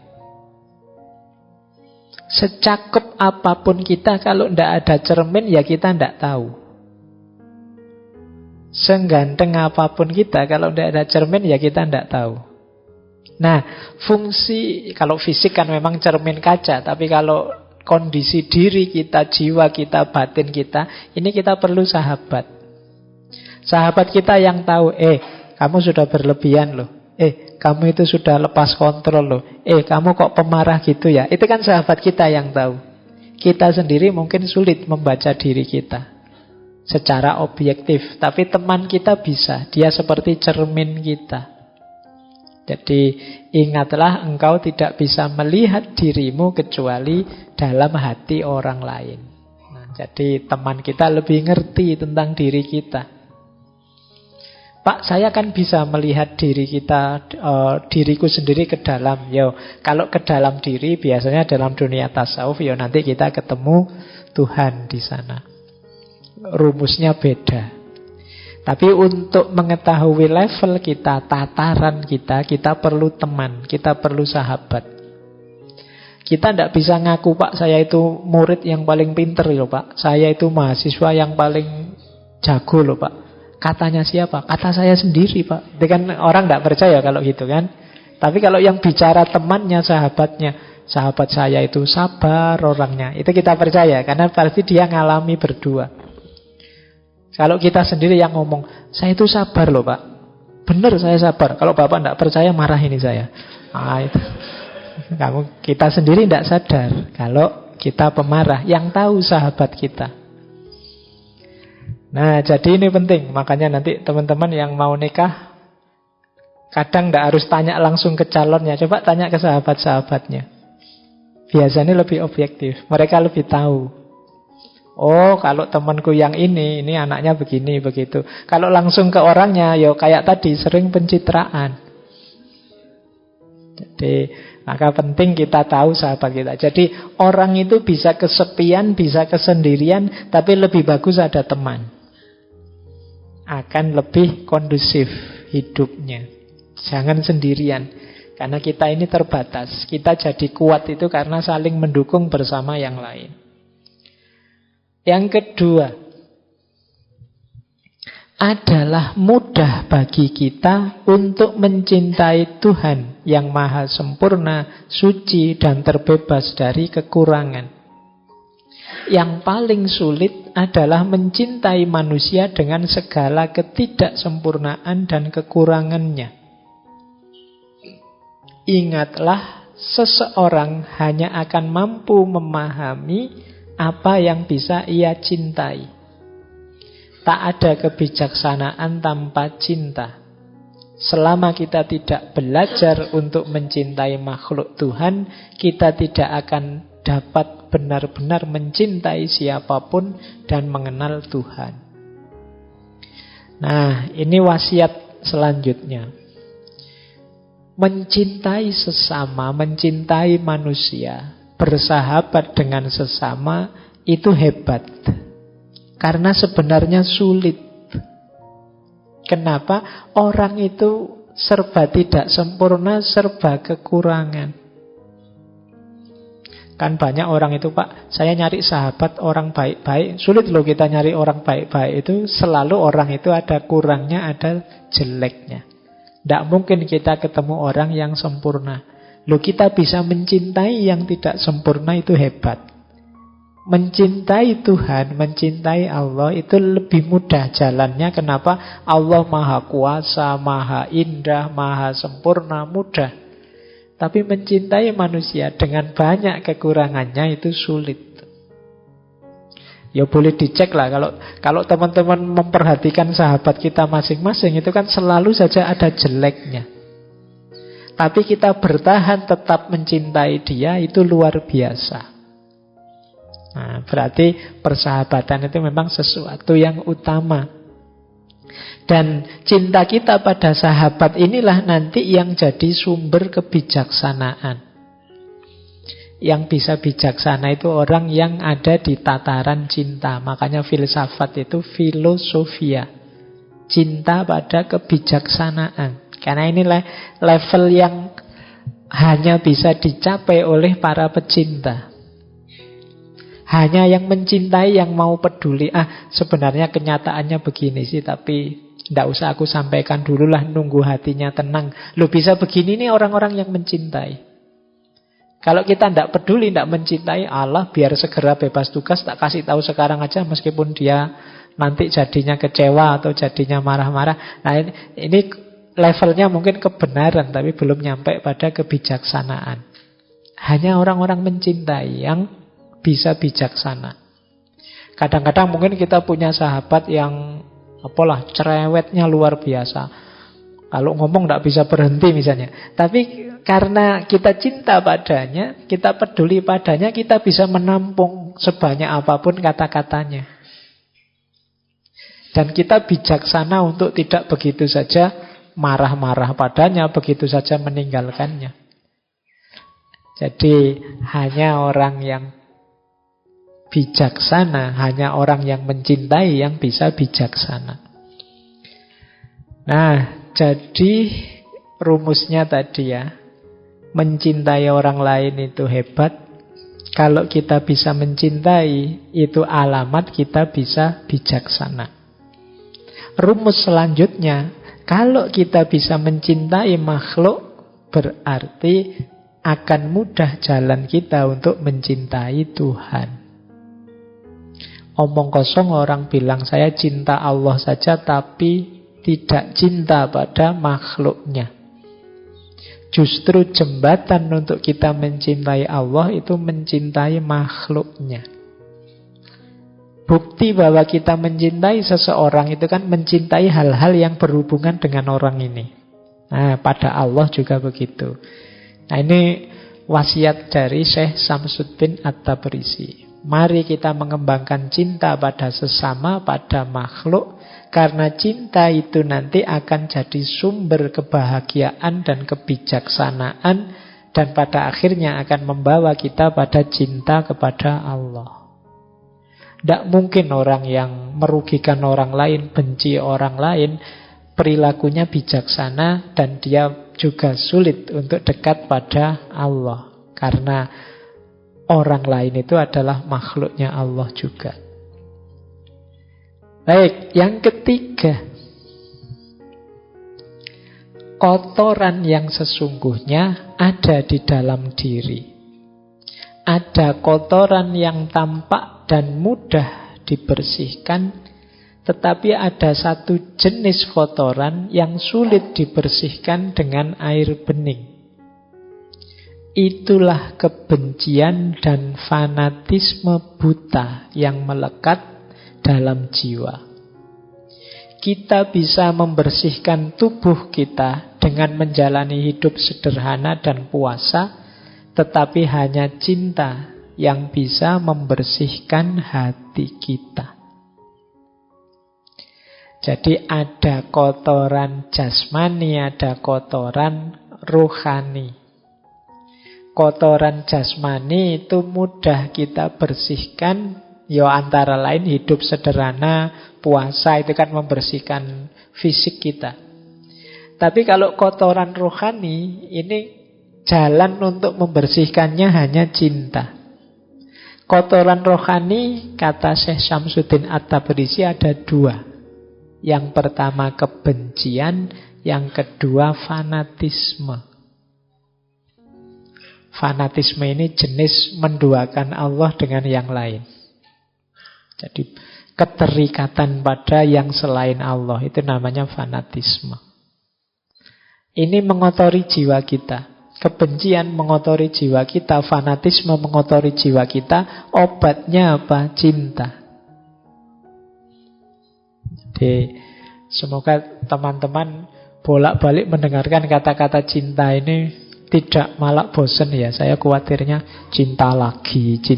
Secakep apapun kita, kalau tidak ada cermin ya kita tidak tahu. Seganteng apapun kita, kalau tidak ada cermin ya kita tidak tahu. Nah, fungsi, kalau fisik kan memang cermin kaca, tapi kalau kondisi diri kita, jiwa kita, batin kita, ini kita perlu sahabat. Sahabat kita yang tahu, kamu sudah berlebihan loh. Kamu itu sudah lepas kontrol loh. Kamu kok pemarah gitu ya. Itu kan sahabat kita yang tahu. Kita sendiri mungkin sulit membaca diri kita secara objektif, tapi teman kita bisa. Dia seperti cermin kita. Jadi ingatlah, engkau tidak bisa melihat dirimu kecuali dalam hati orang lain. Nah, jadi teman kita lebih ngerti tentang diri kita. Pak, saya kan bisa melihat diri kita, diriku sendiri ke dalam. Kalau ke dalam diri biasanya dalam dunia tasawuf, nanti kita ketemu Tuhan di sana. Rumusnya beda. Tapi untuk mengetahui level kita, tataran kita, kita perlu teman, kita perlu sahabat. Kita tidak bisa ngaku, Pak, saya itu murid yang paling pinter loh, Pak. Saya itu mahasiswa yang paling jago loh, Pak. Katanya siapa? Kata saya sendiri, Pak. Itu kan orang tidak percaya kalau gitu kan. Tapi kalau yang bicara temannya, sahabatnya, sahabat saya itu sabar orangnya, itu kita percaya, karena pasti dia ngalami berdua. Kalau kita sendiri yang ngomong, saya itu sabar loh, Pak. Benar saya sabar. Kalau Bapak tidak percaya, marah ini saya. Itu. Kita sendiri tidak sadar kalau kita pemarah. Yang tahu sahabat kita. Nah, jadi ini penting. Makanya nanti teman-teman yang mau nikah, kadang tidak harus tanya langsung ke calonnya. Coba tanya ke sahabat-sahabatnya. Biasanya lebih objektif. Mereka lebih tahu. Oh, kalau temanku yang ini anaknya begini, begitu. Kalau langsung ke orangnya, kayak tadi, sering pencitraan. Jadi, maka penting kita tahu sahabat kita. Jadi, orang itu bisa kesepian, bisa kesendirian, tapi lebih bagus ada teman. Akan lebih kondusif hidupnya. Jangan sendirian. Karena kita ini terbatas. Kita jadi kuat itu karena saling mendukung bersama yang lain. Yang kedua, adalah mudah bagi kita untuk mencintai Tuhan yang maha sempurna, suci, dan terbebas dari kekurangan. Yang paling sulit adalah mencintai manusia dengan segala ketidaksempurnaan dan kekurangannya. Ingatlah, seseorang hanya akan mampu memahami apa yang bisa ia cintai. Tak ada kebijaksanaan tanpa cinta. Selama kita tidak belajar untuk mencintai makhluk Tuhan, kita tidak akan dapat benar-benar mencintai siapapun dan mengenal Tuhan. Nah, ini wasiat selanjutnya. Mencintai sesama, mencintai manusia, bersahabat dengan sesama, itu hebat. Karena sebenarnya sulit. Kenapa? Orang itu serba tidak sempurna, serba kekurangan. Kan banyak orang itu, Pak, saya nyari sahabat orang baik-baik. Sulit loh kita nyari orang baik-baik itu. Selalu orang itu ada kurangnya, ada jeleknya. Tidak mungkin kita ketemu orang yang sempurna. Loh, kita bisa mencintai yang tidak sempurna, itu hebat. Mencintai Tuhan, mencintai Allah itu lebih mudah jalannya. Kenapa? Allah Maha Kuasa, Maha Indah, Maha Sempurna, mudah. Tapi mencintai manusia dengan banyak kekurangannya itu sulit. Ya boleh dicek lah, kalau teman-teman memperhatikan sahabat kita masing-masing, itu kan selalu saja ada jeleknya. Tapi kita bertahan tetap mencintai dia, itu luar biasa. Nah, berarti persahabatan itu memang sesuatu yang utama. Dan cinta kita pada sahabat inilah nanti yang jadi sumber kebijaksanaan. Yang bisa bijaksana itu orang yang ada di tataran cinta. Makanya filsafat itu filosofia. Cinta pada kebijaksanaan. Karena inilah level yang hanya bisa dicapai oleh para pecinta. Hanya yang mencintai, yang mau peduli. Sebenarnya kenyataannya begini sih, tapi tidak usah aku sampaikan dululah, nunggu hatinya tenang. Loh, bisa begini nih orang-orang yang mencintai. Kalau kita tidak peduli, tidak mencintai, Allah biar segera bebas tugas, tak kasih tahu sekarang aja, meskipun dia nanti jadinya kecewa atau jadinya marah-marah. Nah, ini levelnya mungkin kebenaran, tapi belum nyampe pada kebijaksanaan. Hanya orang-orang mencintai yang bisa bijaksana. Kadang-kadang mungkin kita punya sahabat yang cerewetnya luar biasa. Kalau ngomong tidak bisa berhenti misalnya. Tapi karena kita cinta padanya, kita peduli padanya, kita bisa menampung sebanyak apapun kata-katanya. Dan kita bijaksana untuk tidak begitu saja marah-marah padanya, begitu saja meninggalkannya. Jadi hanya orang yang bijaksana, hanya orang yang mencintai yang bisa bijaksana. Nah, jadi rumusnya tadi ya, mencintai orang lain itu hebat. Kalau kita bisa mencintai, itu alamat kita bisa bijaksana. Rumus selanjutnya, kalau kita bisa mencintai makhluk, berarti akan mudah jalan kita untuk mencintai Tuhan. Omong kosong orang bilang saya cinta Allah saja tapi tidak cinta pada makhluknya. Justru jembatan untuk kita mencintai Allah itu mencintai makhluknya. Bukti bahwa kita mencintai seseorang itu kan mencintai hal-hal yang berhubungan dengan orang ini. Nah, pada Allah juga begitu. Nah, ini wasiat dari Syekh Samsuddin At-Tabrisi. Mari kita mengembangkan cinta pada sesama, pada makhluk. Karena cinta itu nanti akan jadi sumber kebahagiaan dan kebijaksanaan. Dan pada akhirnya akan membawa kita pada cinta kepada Allah. Tidak mungkin orang yang merugikan orang lain, benci orang lain, perilakunya bijaksana, dan dia juga sulit untuk dekat pada Allah. Karena orang lain itu adalah makhluknya Allah juga. Baik, yang ketiga, kotoran yang sesungguhnya ada di dalam diri. Ada kotoran yang tampak dan mudah dibersihkan, tetapi ada satu jenis kotoran yang sulit dibersihkan dengan air bening. Itulah kebencian dan fanatisme buta yang melekat dalam jiwa. kita bisa membersihkan tubuh kita dengan menjalani hidup sederhana dan puasa, tetapi hanya cinta yang bisa membersihkan hati kita. Jadi ada kotoran jasmani, ada kotoran rohani. Kotoran jasmani itu mudah kita bersihkan, ya antara lain hidup sederhana, puasa itu kan membersihkan fisik kita. Tapi kalau kotoran rohani, ini jalan untuk membersihkannya hanya cinta. Kotoran rohani, kata Syekh Syamsuddin At-Tabrisi, ada dua. Yang pertama kebencian, yang kedua fanatisme. Fanatisme ini jenis menduakan Allah dengan yang lain. Jadi keterikatan pada yang selain Allah, itu namanya fanatisme. Ini mengotori jiwa kita. Kebencian mengotori jiwa kita, fanatisme mengotori jiwa kita. Obatnya apa? Cinta. Jadi semoga teman-teman bolak-balik mendengarkan kata-kata cinta ini tidak malah bosen ya. Saya khawatirnya cinta lagi.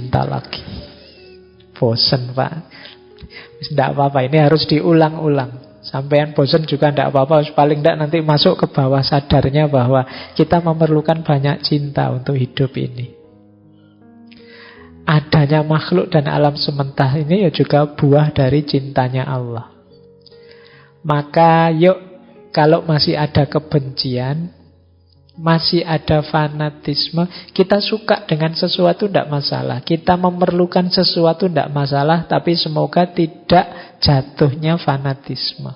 Bosen Pak. Tidak apa-apa, ini harus diulang-ulang. Sampean bosen juga tidak apa-apa. Paling tidak nanti masuk ke bawah sadarnya bahwa kita memerlukan banyak cinta untuk hidup ini. Adanya makhluk dan alam semesta ini ya juga buah dari cintanya Allah. Maka yuk, kalau masih ada kebencian, masih ada fanatisme, kita suka dengan sesuatu tidak masalah, kita memerlukan sesuatu tidak masalah, tapi semoga tidak jatuhnya fanatisme.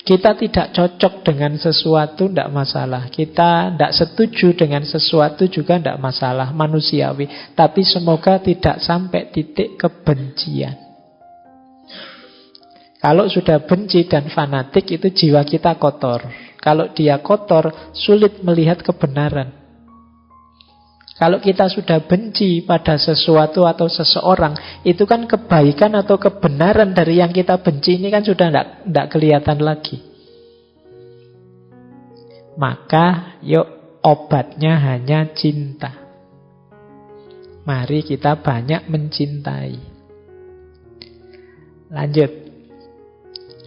Kita tidak cocok dengan sesuatu tidak masalah, kita tidak setuju dengan sesuatu juga tidak masalah, manusiawi. Tapi semoga tidak sampai titik kebencian. Kalau sudah benci dan fanatik, itu jiwa kita kotor. Kalau dia kotor, sulit melihat kebenaran. Kalau kita sudah benci pada sesuatu atau seseorang, itu kan kebaikan atau kebenaran dari yang kita benci ini kan sudah tidak kelihatan lagi. Maka yuk, obatnya hanya cinta. Mari kita banyak mencintai. Lanjut.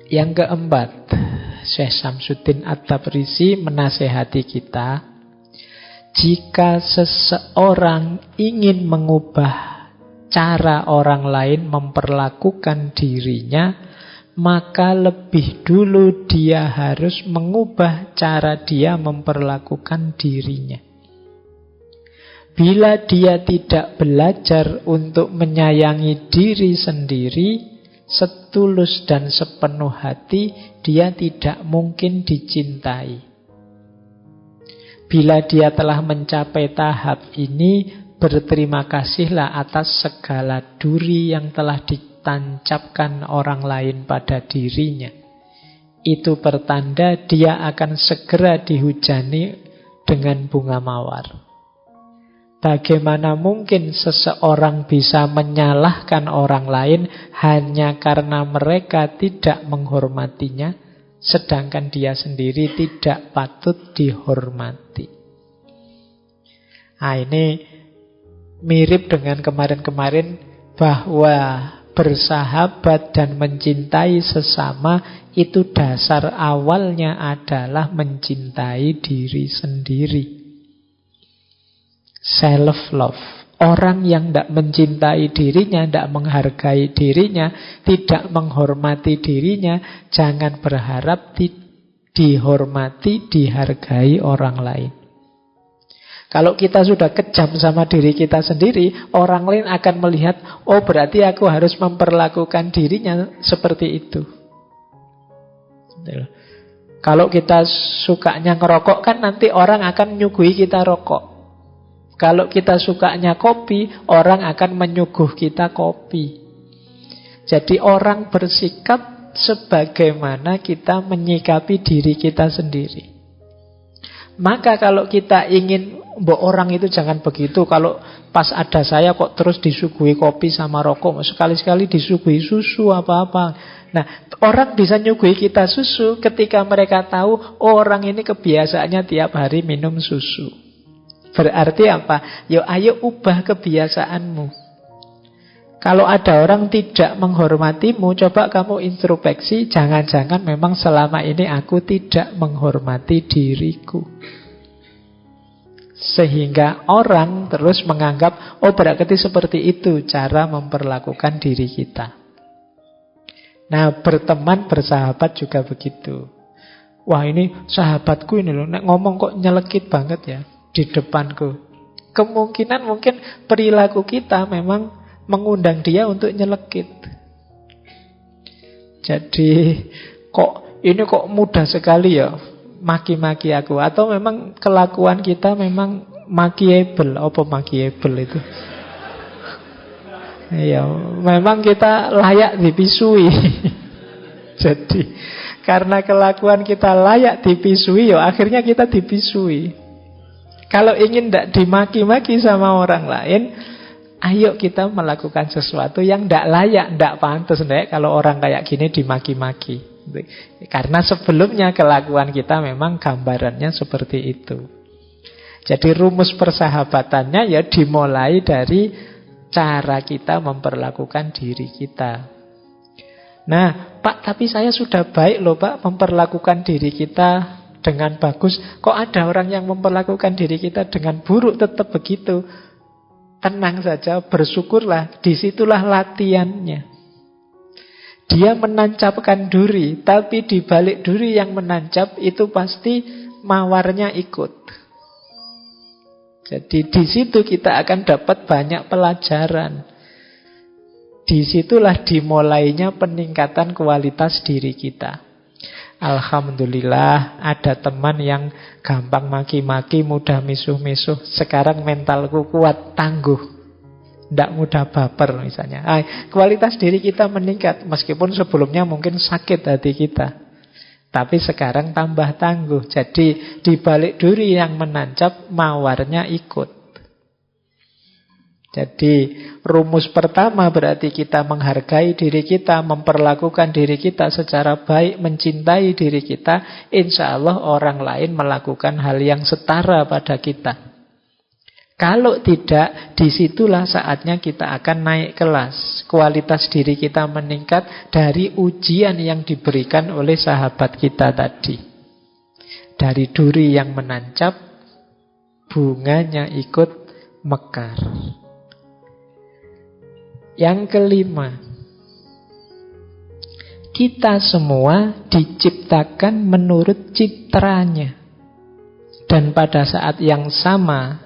Yang keempat, Syekh Syamsuddin At-Tabrisi menasehati kita, jika seseorang ingin mengubah cara orang lain memperlakukan dirinya, maka lebih dulu dia harus mengubah cara dia memperlakukan dirinya. Bila dia tidak belajar untuk menyayangi diri sendiri setulus dan sepenuh hati, dia tidak mungkin dicintai. Bila dia telah mencapai tahap ini, berterima kasihlah atas segala duri yang telah ditancapkan orang lain pada dirinya. Itu pertanda dia akan segera dihujani dengan bunga mawar. Bagaimana mungkin seseorang bisa menyalahkan orang lain hanya karena mereka tidak menghormatinya, sedangkan dia sendiri tidak patut dihormati? Nah, ini mirip dengan kemarin-kemarin, bahwa bersahabat dan mencintai sesama itu dasar awalnya adalah mencintai diri sendiri. Self-love. Orang yang tidak mencintai dirinya, tidak menghargai dirinya, tidak menghormati dirinya, jangan berharap dihormati, dihargai orang lain. Kalau kita sudah kejam sama diri kita sendiri, orang lain akan melihat, oh berarti aku harus memperlakukan dirinya seperti itu. Kalau kita sukanya ngerokok, kan nanti orang akan nyuguhi kita rokok. Kalau kita sukanya kopi, orang akan menyuguh kita kopi. Jadi orang bersikap sebagaimana kita menyikapi diri kita sendiri. Maka kalau kita ingin mbok orang itu jangan begitu, kalau pas ada saya kok terus disuguhi kopi sama rokok, sekali-sekali disuguhi susu apa-apa. Nah, orang bisa nyuguhi kita susu ketika mereka tahu orang ini kebiasaannya tiap hari minum susu. Berarti apa? Yo ayo ubah kebiasaanmu. Kalau ada orang tidak menghormatimu, coba kamu introspeksi, jangan-jangan memang selama ini aku tidak menghormati diriku. Sehingga orang terus menganggap, oh berarti seperti itu cara memperlakukan diri kita. Nah, berteman, bersahabat juga begitu. Wah, ini sahabatku ini loh, nek ngomong kok nyelekit banget ya di depanku. Kemungkinan mungkin perilaku kita memang mengundang dia untuk nyelekit. Jadi ini kok mudah sekali ya maki-maki aku, atau memang kelakuan kita memang makiable. Apa makiable itu? Ya, memang kita layak dipisui. Jadi karena kelakuan kita layak dipisui, ya akhirnya kita dipisui. Kalau ingin tidak dimaki-maki sama orang lain, ayo kita melakukan sesuatu yang tidak layak, tidak pantas. Kalau orang kayak gini dimaki-maki. Karena sebelumnya kelakuan kita memang gambarannya seperti itu. Jadi rumus persahabatannya ya dimulai dari cara kita memperlakukan diri kita. Nah, Pak, tapi saya sudah baik loh Pak memperlakukan diri kita dengan bagus. Kok ada orang yang memperlakukan diri kita dengan buruk tetap begitu? Tenang saja, bersyukurlah, disitulah latihannya. Dia menancapkan duri, tapi di balik duri yang menancap itu pasti mawarnya ikut. Jadi di situ kita akan dapat banyak pelajaran. Disitulah dimulainya peningkatan kualitas diri kita. Alhamdulillah ada teman yang gampang maki-maki, mudah misuh-misuh. Sekarang mentalku kuat, tangguh, tidak mudah baper misalnya. Kualitas diri kita meningkat, meskipun sebelumnya mungkin sakit hati kita, tapi sekarang tambah tangguh. Jadi di balik duri yang menancap, mawarnya ikut. Jadi rumus pertama berarti kita menghargai diri kita, memperlakukan diri kita secara baik, mencintai diri kita. Insya Allah orang lain melakukan hal yang setara pada kita. Kalau tidak, disitulah saatnya kita akan naik kelas. Kualitas diri kita meningkat dari ujian yang diberikan oleh sahabat kita tadi. Dari duri yang menancap, bunganya ikut mekar. Yang kelima, kita semua diciptakan menurut citranya. Dan pada saat yang sama,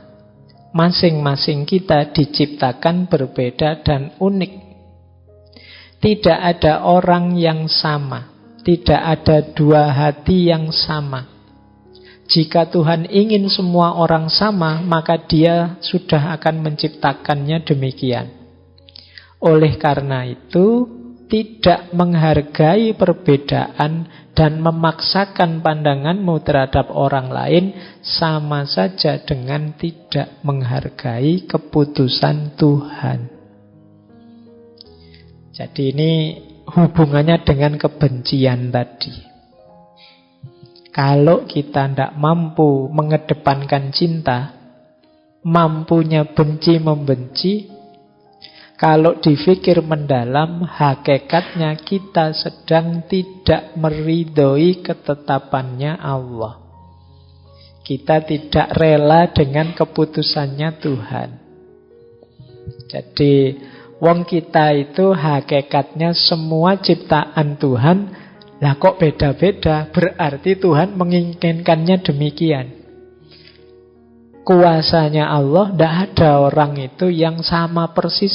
masing-masing kita diciptakan berbeda dan unik. Tidak ada orang yang sama, tidak ada dua hati yang sama. Jika Tuhan ingin semua orang sama, maka Dia sudah akan menciptakannya demikian. Oleh karena itu, tidak menghargai perbedaan dan memaksakan pandanganmu terhadap orang lain sama saja dengan tidak menghargai keputusan Tuhan. Jadi ini hubungannya dengan kebencian tadi. Kalau kita tidak mampu mengedepankan cinta, mampunya benci membenci, kalau dipikir mendalam, hakikatnya kita sedang tidak meridhoi ketetapannya Allah. Kita tidak rela dengan keputusannya Tuhan. Jadi, wong kita itu hakikatnya semua ciptaan Tuhan. Lah kok beda-beda? Berarti Tuhan menginginkannya demikian. Kuasanya Allah, tidak ada orang itu yang sama persis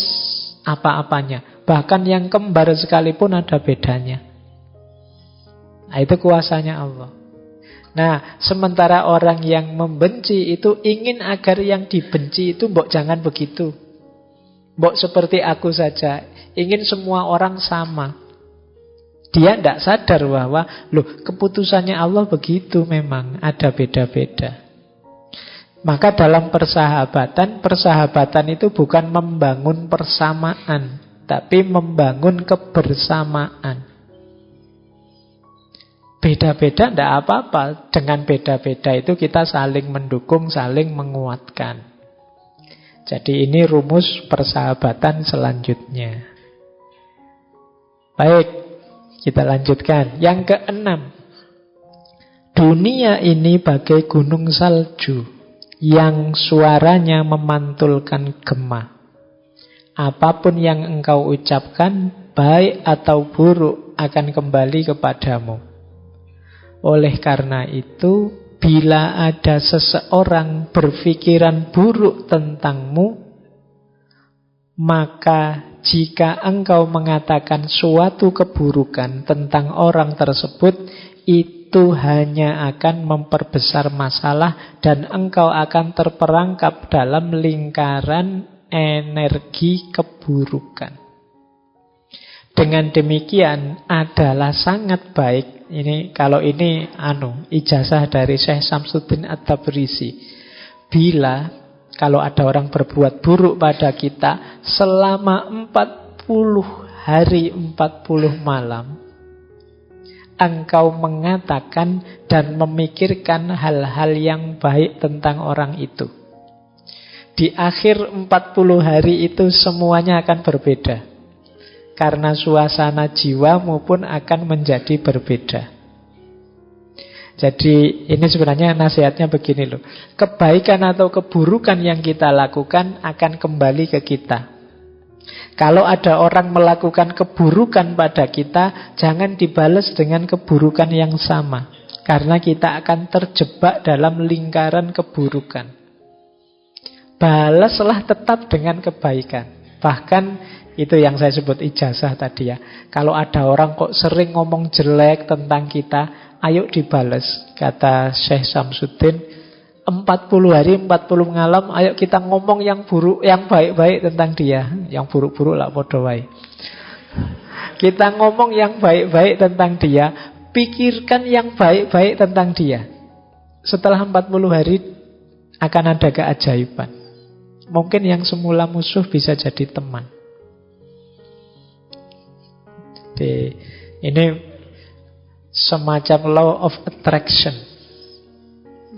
apa-apanya. Bahkan yang kembar sekalipun ada bedanya. Nah, itu kuasanya Allah. Nah, sementara orang yang membenci itu ingin agar yang dibenci itu mbok jangan begitu. Mbok seperti aku saja. Ingin semua orang sama. Dia tidak sadar bahwa loh, keputusannya Allah begitu memang. Ada beda-beda. Maka dalam persahabatan, persahabatan itu bukan membangun persamaan, tapi membangun kebersamaan. Beda-beda tidak apa-apa. Dengan beda-beda itu kita saling mendukung, saling menguatkan. Jadi ini rumus persahabatan selanjutnya. Baik, kita lanjutkan. Yang keenam, dunia ini bagai gunung salju yang suaranya memantulkan gema. Apapun yang engkau ucapkan, baik atau buruk, akan kembali kepadamu. Oleh karena itu, bila ada seseorang berpikiran buruk tentangmu, maka jika engkau mengatakan suatu keburukan tentang orang tersebut, itu hanya akan memperbesar masalah dan engkau akan terperangkap dalam lingkaran energi keburukan. Dengan demikian adalah sangat baik. Ini kalau ini ijazah dari Syekh Samsuddin At-Tabrisi. Bila kalau ada orang berbuat buruk pada kita selama 40 hari 40 malam, engkau mengatakan dan memikirkan hal-hal yang baik tentang orang itu. Di akhir 40 hari itu semuanya akan berbeda. Karena suasana jiwamu pun akan menjadi berbeda. Jadi ini sebenarnya nasihatnya begini loh. Kebaikan atau keburukan yang kita lakukan akan kembali ke kita. Kalau ada orang melakukan keburukan pada kita, jangan dibalas dengan keburukan yang sama. Karena kita akan terjebak dalam lingkaran keburukan. Balaslah tetap dengan kebaikan. Bahkan itu yang saya sebut ijazah tadi ya. Kalau ada orang kok sering ngomong jelek tentang kita, ayo dibales. Kata Syekh Samsuddin, 40 hari 40 malam, ayo kita ngomong yang buruk, yang baik-baik tentang dia. Yang buruk-buruk lah podo wae. Kita ngomong yang baik-baik tentang dia, pikirkan yang baik-baik tentang dia. Setelah 40 hari akan ada keajaiban. Mungkin yang semula musuh bisa jadi teman. Ini semacam law of attraction.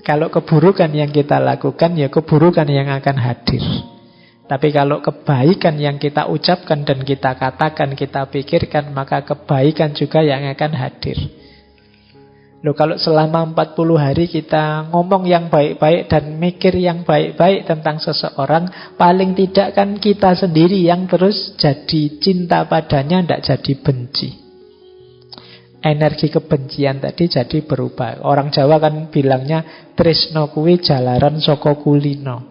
Kalau keburukan yang kita lakukan, ya keburukan yang akan hadir. Tapi kalau kebaikan yang kita ucapkan dan kita katakan, kita pikirkan, maka kebaikan juga yang akan hadir. Loh, kalau selama 40 hari kita ngomong yang baik-baik dan mikir yang baik-baik tentang seseorang, paling tidak kan kita sendiri yang terus jadi cinta padanya, tidak jadi benci. Energi kebencian tadi jadi berubah. Orang Jawa kan bilangnya tresno kuwi jalaran saka kulino.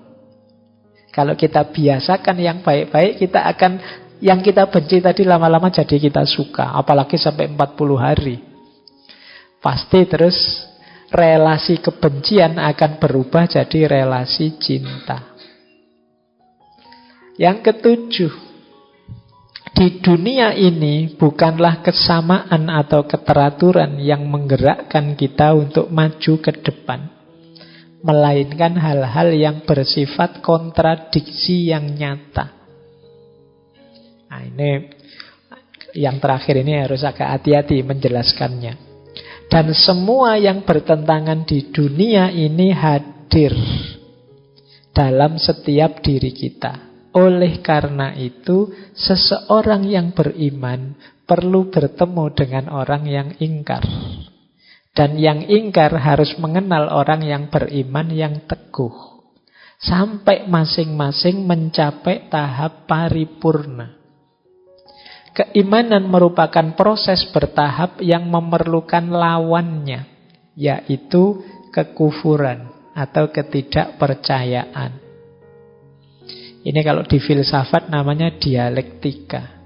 Kalau kita biasakan yang baik-baik, kita akan yang kita benci tadi lama-lama jadi kita suka. Apalagi sampai 40 hari. Pasti terus relasi kebencian akan berubah jadi relasi cinta. Yang ketujuh, di dunia ini bukanlah kesamaan atau keteraturan yang menggerakkan kita untuk maju ke depan, melainkan hal-hal yang bersifat kontradiksi yang nyata. Nah, ini yang terakhir ini harus agak hati-hati menjelaskannya. Dan semua yang bertentangan di dunia ini hadir dalam setiap diri kita. Oleh karena itu, seseorang yang beriman perlu bertemu dengan orang yang ingkar. Dan yang ingkar harus mengenal orang yang beriman yang teguh. Sampai masing-masing mencapai tahap paripurna. Keimanan merupakan proses bertahap yang memerlukan lawannya, yaitu kekufuran atau ketidakpercayaan. Ini kalau di filsafat namanya dialektika.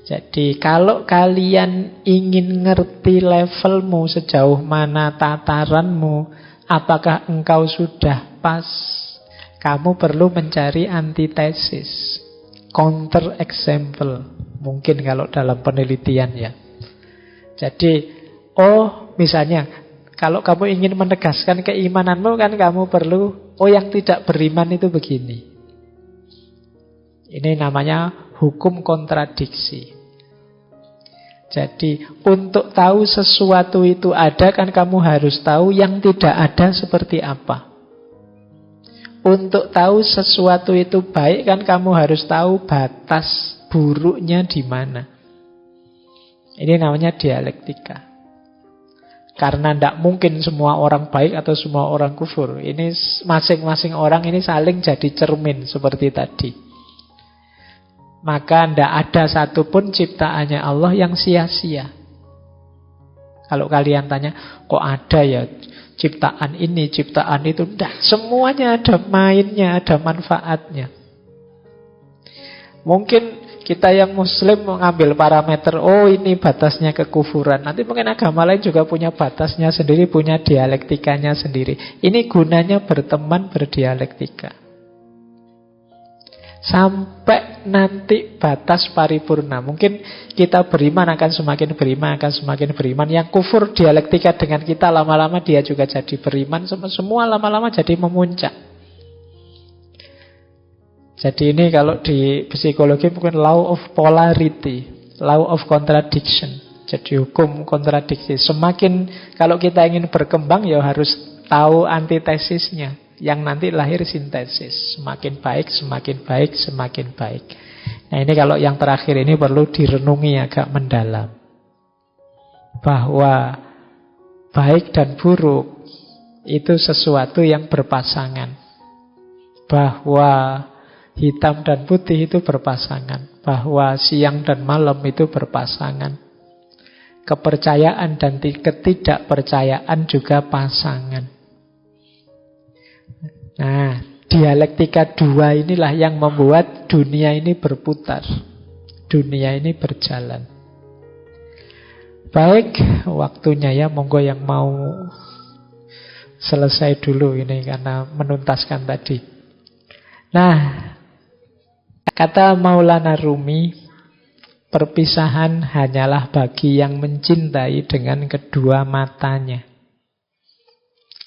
Jadi kalau kalian ingin ngerti levelmu sejauh mana tataranmu, apakah engkau sudah pas, kamu perlu mencari antitesis. Counter example mungkin kalau dalam penelitian ya. Jadi misalnya Kalau kamu ingin menegaskan keimananmu kan kamu perlu, oh yang tidak beriman itu begini. Ini namanya hukum kontradiksi. Jadi untuk tahu sesuatu itu ada kan kamu harus tahu yang tidak ada seperti apa. Untuk tahu sesuatu itu baik kan kamu harus tahu batas buruknya di mana. Ini namanya dialektika. Karena tidak mungkin semua orang baik atau semua orang kufur. Ini masing-masing orang ini saling jadi cermin seperti tadi. Maka tidak ada satupun ciptaannya Allah yang sia-sia. Kalau kalian tanya, kok ada ya ciptaan ini, ciptaan itu? Tidak, semuanya ada mainnya, ada manfaatnya. Mungkin kita yang muslim mengambil parameter, oh ini batasnya kekufuran. Nanti mungkin agama lain juga punya batasnya sendiri, punya dialektikanya sendiri. Ini gunanya berteman, berdialektika. Sampai nanti batas paripurna. Mungkin kita beriman akan semakin beriman, akan semakin beriman. Yang kufur dialektika dengan kita, lama-lama dia juga jadi beriman. Semua lama-lama jadi memuncak. Jadi ini kalau di psikologi mungkin law of polarity, law of contradiction. Jadi hukum kontradiksi. Semakin kalau kita ingin berkembang ya harus tahu antitesisnya. Yang nanti lahir sintesis. Semakin baik, semakin baik, semakin baik. Nah ini kalau yang terakhir ini perlu direnungi agak mendalam. Bahwa baik dan buruk itu sesuatu yang berpasangan. Bahwa hitam dan putih itu berpasangan. Bahwa siang dan malam itu berpasangan. Kepercayaan dan ketidakpercayaan juga pasangan. Nah, dialektika dua inilah yang membuat dunia ini berputar. Dunia ini berjalan. Baik, waktunya ya. Monggo yang mau selesai dulu ini karena menuntaskan tadi. Nah, kata Maulana Rumi, perpisahan hanyalah bagi yang mencintai dengan kedua matanya.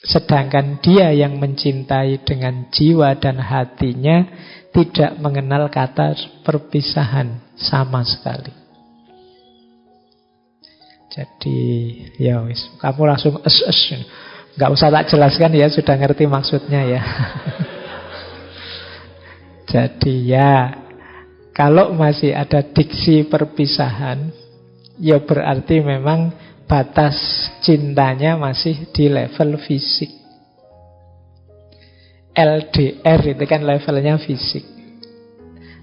Sedangkan dia yang mencintai dengan jiwa dan hatinya tidak mengenal kata perpisahan sama sekali. Jadi ya wis, kamu langsung nggak usah tak jelaskan ya, sudah ngerti maksudnya ya. Jadi ya, kalau masih ada diksi perpisahan, ya berarti memang batas cintanya masih di level fisik. LDR itu kan levelnya fisik.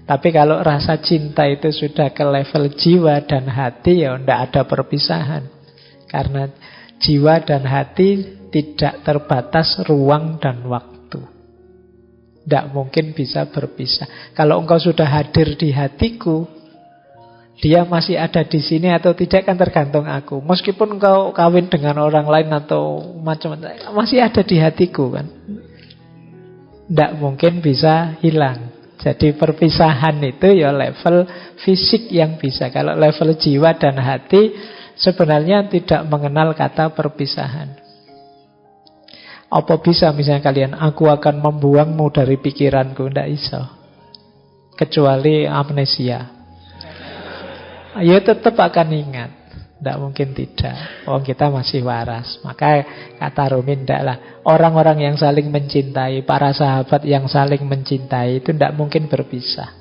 Tapi kalau rasa cinta itu sudah ke level jiwa dan hati, ya tidak ada perpisahan. Karena jiwa dan hati tidak terbatas ruang dan waktu. Tidak mungkin bisa berpisah. Kalau engkau sudah hadir di hatiku, dia masih ada di sini atau tidak kan tergantung aku. Meskipun engkau kawin dengan orang lain atau macam-macam, masih ada di hatiku kan. Tidak mungkin bisa hilang. Jadi perpisahan itu ya level fisik yang bisa. Kalau level jiwa dan hati sebenarnya tidak mengenal kata perpisahan. Apa bisa misalnya kalian, aku akan membuangmu dari pikiranku? Tidak bisa. Kecuali amnesia. Ya tetap akan ingat. Tidak mungkin tidak. Oh kita masih waras. Maka kata Rumi, tidaklah. Orang-orang yang saling mencintai, para sahabat yang saling mencintai itu tidak mungkin berpisah.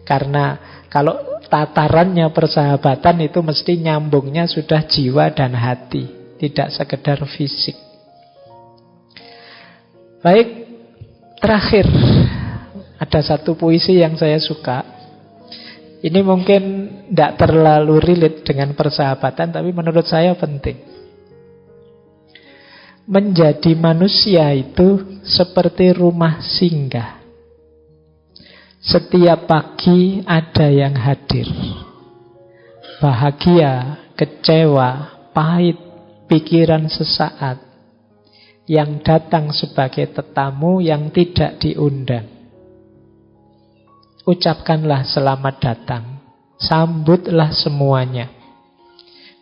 Karena kalau tatarannya persahabatan itu mesti nyambungnya sudah jiwa dan hati, tidak sekedar fisik. Baik, terakhir ada satu puisi yang saya suka. Ini mungkin tidak terlalu relate dengan persahabatan, tapi menurut saya penting. Menjadi manusia itu seperti rumah singgah. Setiap pagi ada yang hadir. Bahagia, kecewa, pahit, pikiran sesaat. Yang datang sebagai tetamu yang tidak diundang. Ucapkanlah selamat datang. Sambutlah semuanya.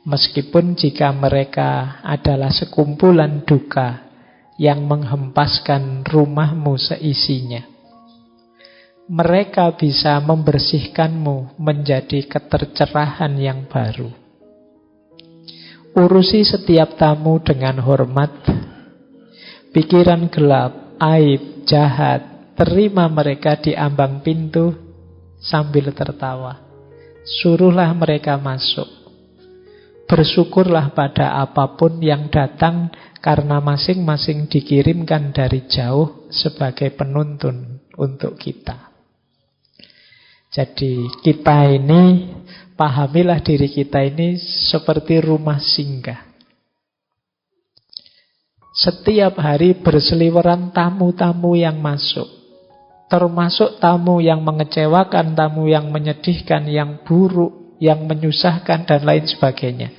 Meskipun jika mereka adalah sekumpulan duka yang menghempaskan rumahmu seisinya, mereka bisa membersihkanmu menjadi ketercerahan yang baru. Urusi setiap tamu dengan hormat. Pikiran gelap, aib, jahat, terima mereka di ambang pintu sambil tertawa. Suruhlah mereka masuk. Bersyukurlah pada apapun yang datang, karena masing-masing dikirimkan dari jauh sebagai penuntun untuk kita. Jadi kita ini, pahamilah diri kita ini seperti rumah singgah. Setiap hari berseliweran tamu-tamu yang masuk, termasuk tamu yang mengecewakan, tamu yang menyedihkan, yang buruk, yang menyusahkan, dan lain sebagainya.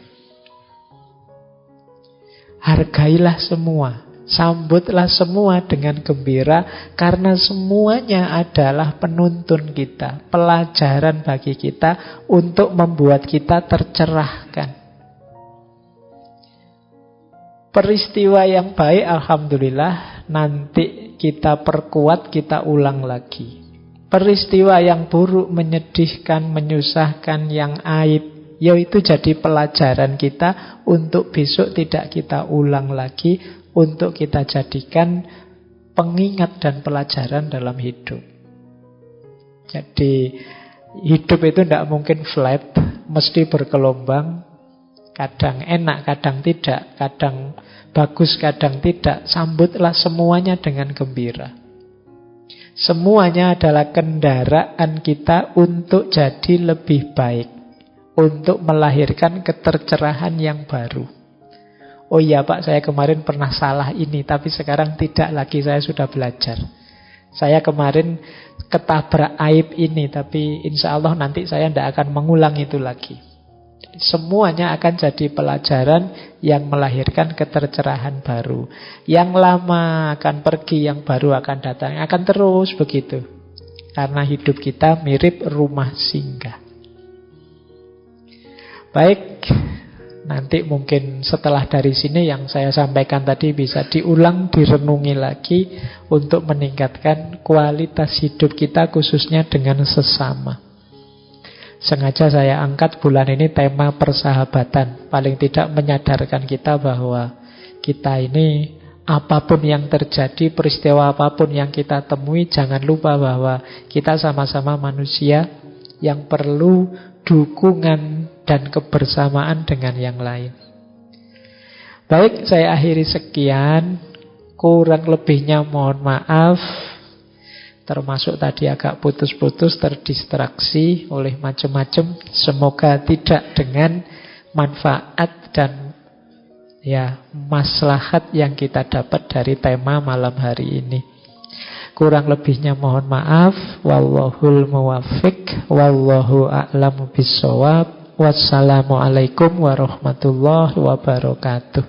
Hargailah semua, sambutlah semua dengan gembira, karena semuanya adalah penuntun kita, pelajaran bagi kita untuk membuat kita tercerahkan. Peristiwa yang baik, alhamdulillah, nanti kita perkuat, kita ulang lagi. Peristiwa yang buruk, menyedihkan, menyusahkan, yang aib, yaitu jadi pelajaran kita untuk besok tidak kita ulang lagi, untuk kita jadikan pengingat dan pelajaran dalam hidup. Jadi hidup itu tidak mungkin flat, mesti bergelombang. Kadang enak, kadang tidak, kadang bagus, kadang tidak. Sambutlah semuanya dengan gembira. Semuanya adalah kendaraan kita untuk jadi lebih baik, untuk melahirkan ketercerahan yang baru. Oh iya Pak, saya kemarin pernah salah ini, tapi sekarang tidak lagi, saya sudah belajar. Saya kemarin ketabrak aib ini, tapi insya Allah nanti saya tidak akan mengulang itu lagi. Semuanya akan jadi pelajaran yang melahirkan ketercerahan baru. Yang lama akan pergi, yang baru akan datang. Akan terus begitu. Karena hidup kita mirip rumah singgah. Baik, nanti mungkin setelah dari sini yang saya sampaikan tadi bisa diulang, direnungi lagi untuk meningkatkan kualitas hidup kita, khususnya dengan sesama. Sengaja saya angkat bulan ini tema persahabatan. Paling tidak menyadarkan kita bahwa kita ini, apapun yang terjadi, peristiwa apapun yang kita temui, jangan lupa bahwa kita sama-sama manusia yang perlu dukungan dan kebersamaan dengan yang lain. Baik, saya akhiri sekian. Kurang lebihnya mohon maaf. Termasuk tadi agak putus-putus, terdistraksi oleh macam-macam. Semoga tidak dengan manfaat dan maslahat yang kita dapat dari tema malam hari ini. Kurang lebihnya mohon maaf. Wallahul muwaffiq, wallahu a'lamu bissawab. Wassalamualaikum warahmatullahi wabarakatuh.